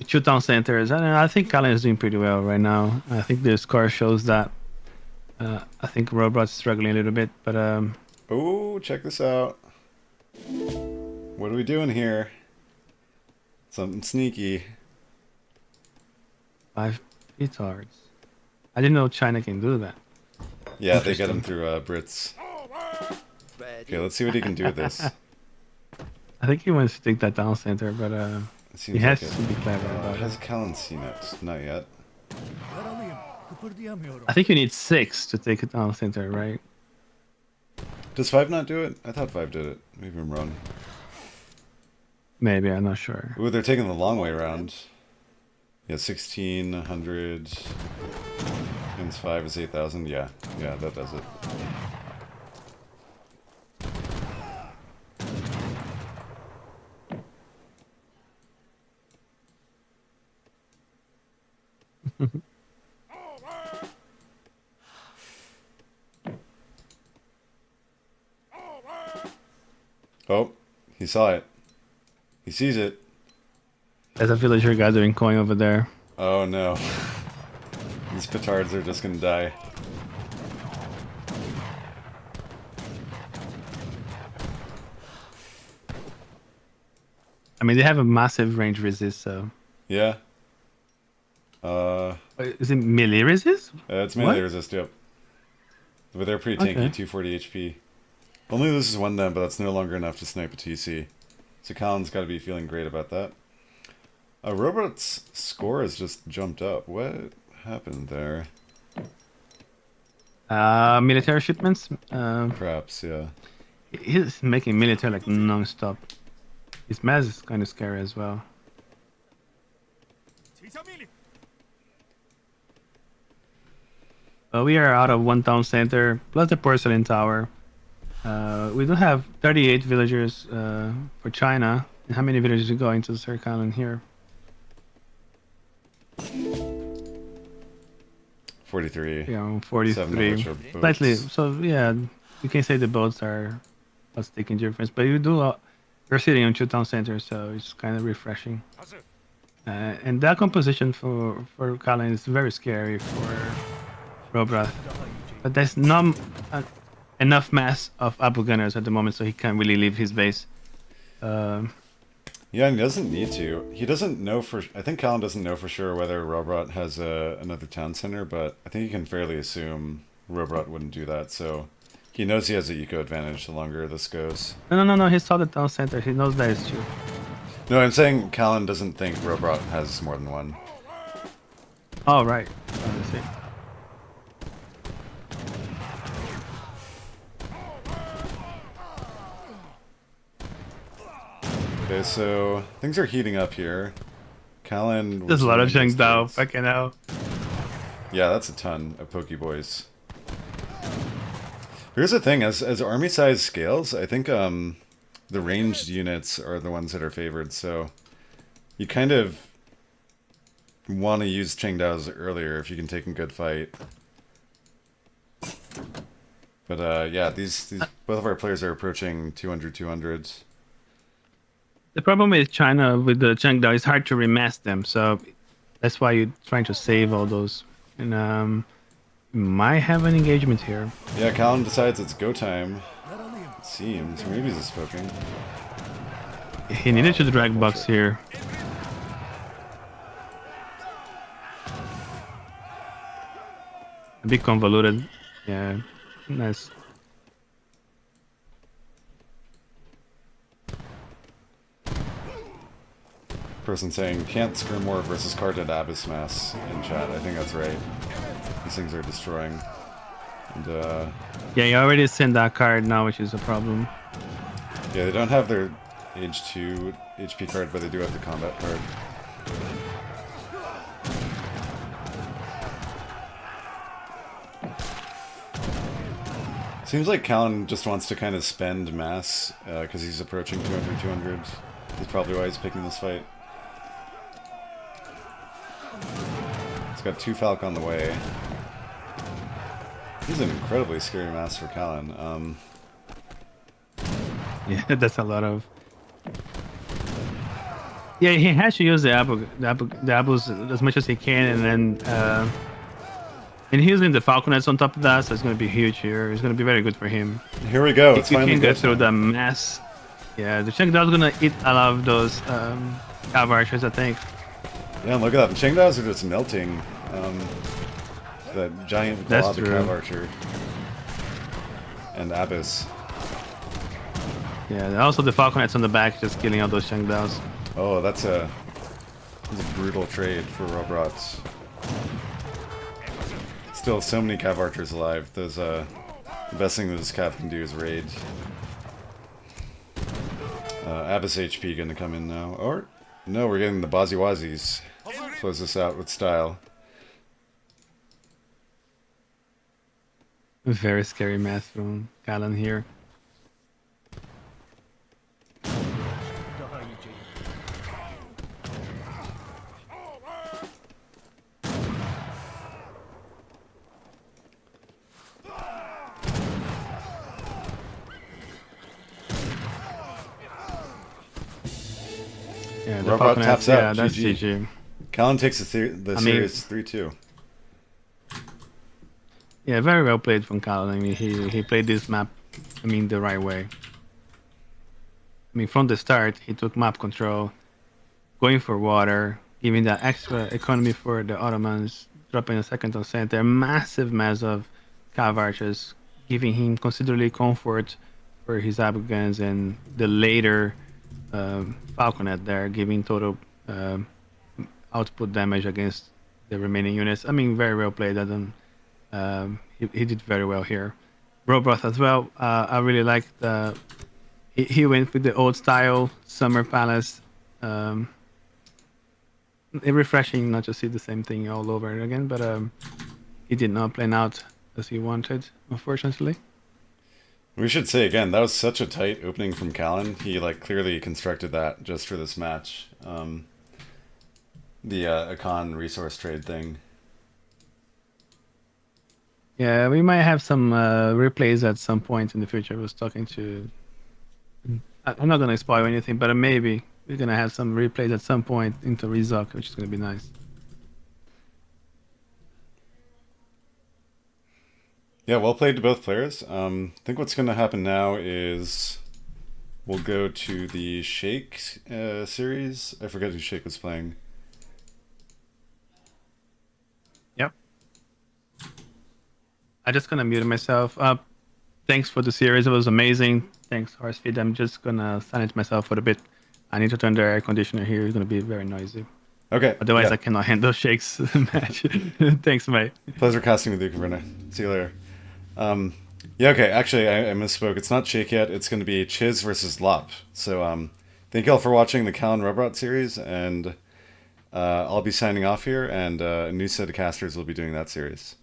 C: Shoot down centers. I think Kalen is doing pretty well right now. I think the score shows that. I think Rohbrot's struggling a little bit, but
A: Oh, check this out. What are we doing here? Something sneaky.
C: 5 petards. I didn't know China can do that.
A: Yeah, they get him through Brits.
D: Ready.
A: Okay, let's see what he can do with this.
C: I think he wants to take that down center, but
A: It
C: he
A: seems
C: has
A: like
C: to be clever about it.
A: Has Callen seen it? Not yet.
C: I think you need 6 to take it down center, right?
A: Does 5 not do it? I thought 5 did it. Maybe I'm wrong.
C: Maybe, I'm not sure.
A: Ooh, they're taking the long way around. Yeah, 1,600 times 5 is 8,000. Yeah, that does it. Oh, he saw it. He sees it.
C: There's a villager gathering coin over there.
A: Oh no. These petards are just gonna die.
C: I mean, they have a massive range resist, so...
A: Yeah.
C: Is it melee resist?
A: It's melee
C: What?
A: resist, yep. But they're pretty tanky,
C: Okay.
A: 240 HP. Only loses one then, but that's no longer enough to snipe a TC. So Callen's got to be feeling great about that. Rohbrot's score has just jumped up. What happened there?
C: Military shipments.
A: Perhaps, yeah.
C: He's making military like non-stop. His mass is kind of scary as well. We are out of one town center plus the porcelain tower. We do have 38 villagers for China. And how many villagers are going to Sir Callen here?
A: 43.
C: Yeah,
A: 7 of
C: 43.
A: which are
C: Slightly.
A: boats.
C: So yeah, you can say the boats are what's taking difference. But you do. We're sitting on two town centers, so it's kind of refreshing. And that composition for Callen is very scary for Rohbrot. But there's not enough mass of Abu Gunners at the moment, so he can't really leave his base.
A: Yeah, and he doesn't need to. He doesn't know for... I think Callen doesn't know for sure whether Rohbrot has another town center, but I think he can fairly assume Rohbrot wouldn't do that, so... He knows he has an eco advantage the longer this goes.
C: No. He saw the town center. He knows that is true.
A: No, I'm saying Callen doesn't think Rohbrot has more than one.
C: Oh, right. I see.
A: Okay, so things are heating up here. Callen...
C: There's a lot of
A: was
C: Zheng Dao.
A: winning
C: Fucking hell.
A: Yeah, that's a ton of Pokeboys. Here's the thing, as army size scales, I think the ranged units are the ones that are favored, so you kind of want to use Chengdaos earlier if you can take a good fight. But yeah, these both of our players are approaching 200.
C: The problem with China with the Zheng Dao is hard to remass them, so that's why you're trying to save all those. And might have an engagement here.
A: Yeah, Callen decides it's go time. It seems. Maybe he's poking.
C: He needed to drag bucks here. A bit convoluted. Yeah, nice.
A: Person saying can't screw more versus carded Abyss Mass in chat. I think that's right. These things are destroying. And
C: yeah, you already sent that card now, which is a problem.
A: yeah, they don't have their age 2 HP card, but they do have the combat card. Seems like Callen just wants to kind of spend mass because he's approaching 200. That's probably why he's picking this fight. He's got 2 Falc on the way. He's an incredibly scary mass for Callen.
C: Yeah, that's a lot of. Yeah, he has to use the apples as much as he can, and then and he's in the Falconets on top of that, so it's going to be huge here. It's going to be very good for him.
A: Here we go. It's
C: You
A: finally
C: can go
A: good
C: through
A: time.
C: the mass. Yeah, the Cheng Dao's going to eat a lot of those Cav archers, I think.
A: Yeah, look at that. The Chengdaos are just melting. That giant
C: That's
A: blob of
C: true.
A: Cav Archer. And Abyss.
C: Yeah, and also the Falconets on the back just killing all those Cheng Daos.
A: Oh, that's a brutal trade for Rohbrot. Still so many Cav Archers alive. Those the best thing that this Cav can do is raid. Abyss HP gonna come in now. Or no, we're getting the Baziwazis. Close this out with style.
C: Very scary math from Callen here. Yeah, the
A: Rohbrot
C: Falconets,
A: taps
C: yeah,
A: out.
C: that's
A: GG.
C: GG.
A: Callen takes the series 3-2.
C: Yeah, very well played from Callen. I mean, he played this map, I mean, the right way. I mean, from the start, he took map control, going for water, giving that extra economy for the Ottomans, dropping a second on center, massive mass of Cav archers, giving him considerably comfort for his Abu guns, and the later Falconet there, giving total output damage against the remaining units. I mean, very well played. He did very well here. Rohbrot as well. I really like the. He went with the old style Summer Palace. Refreshing not to see the same thing all over again, but he did not plan out as he wanted, unfortunately.
A: We should say again, that was such a tight opening from Callen. He like clearly constructed that just for this match. The Econ resource trade thing.
C: Yeah, we might have some replays at some point in the future. I was talking to. I'm not gonna spoil anything, but maybe we're gonna have some replays at some point into ESOC, which is gonna be nice.
A: Yeah, well played to both players. I think what's going to happen now is we'll go to the Shake series. I forget who Shake was playing.
C: Yep. I just gonna mute myself. Thanks for the series. It was amazing. Thanks, Horsefeed. I'm just gonna silence myself for a bit. I need to turn the air conditioner here. It's gonna be very noisy.
A: Okay.
C: Otherwise,
A: yeah.
C: I cannot handle Shake's match. Thanks, mate.
A: Pleasure casting with you, Caverna. See you later. Yeah, okay. Actually, I misspoke. It's not Shake yet. It's going to be Chiz versus Lop. So, thank you all for watching the Callen Rohbrot series, and I'll be signing off here, and a new set of casters will be doing that series.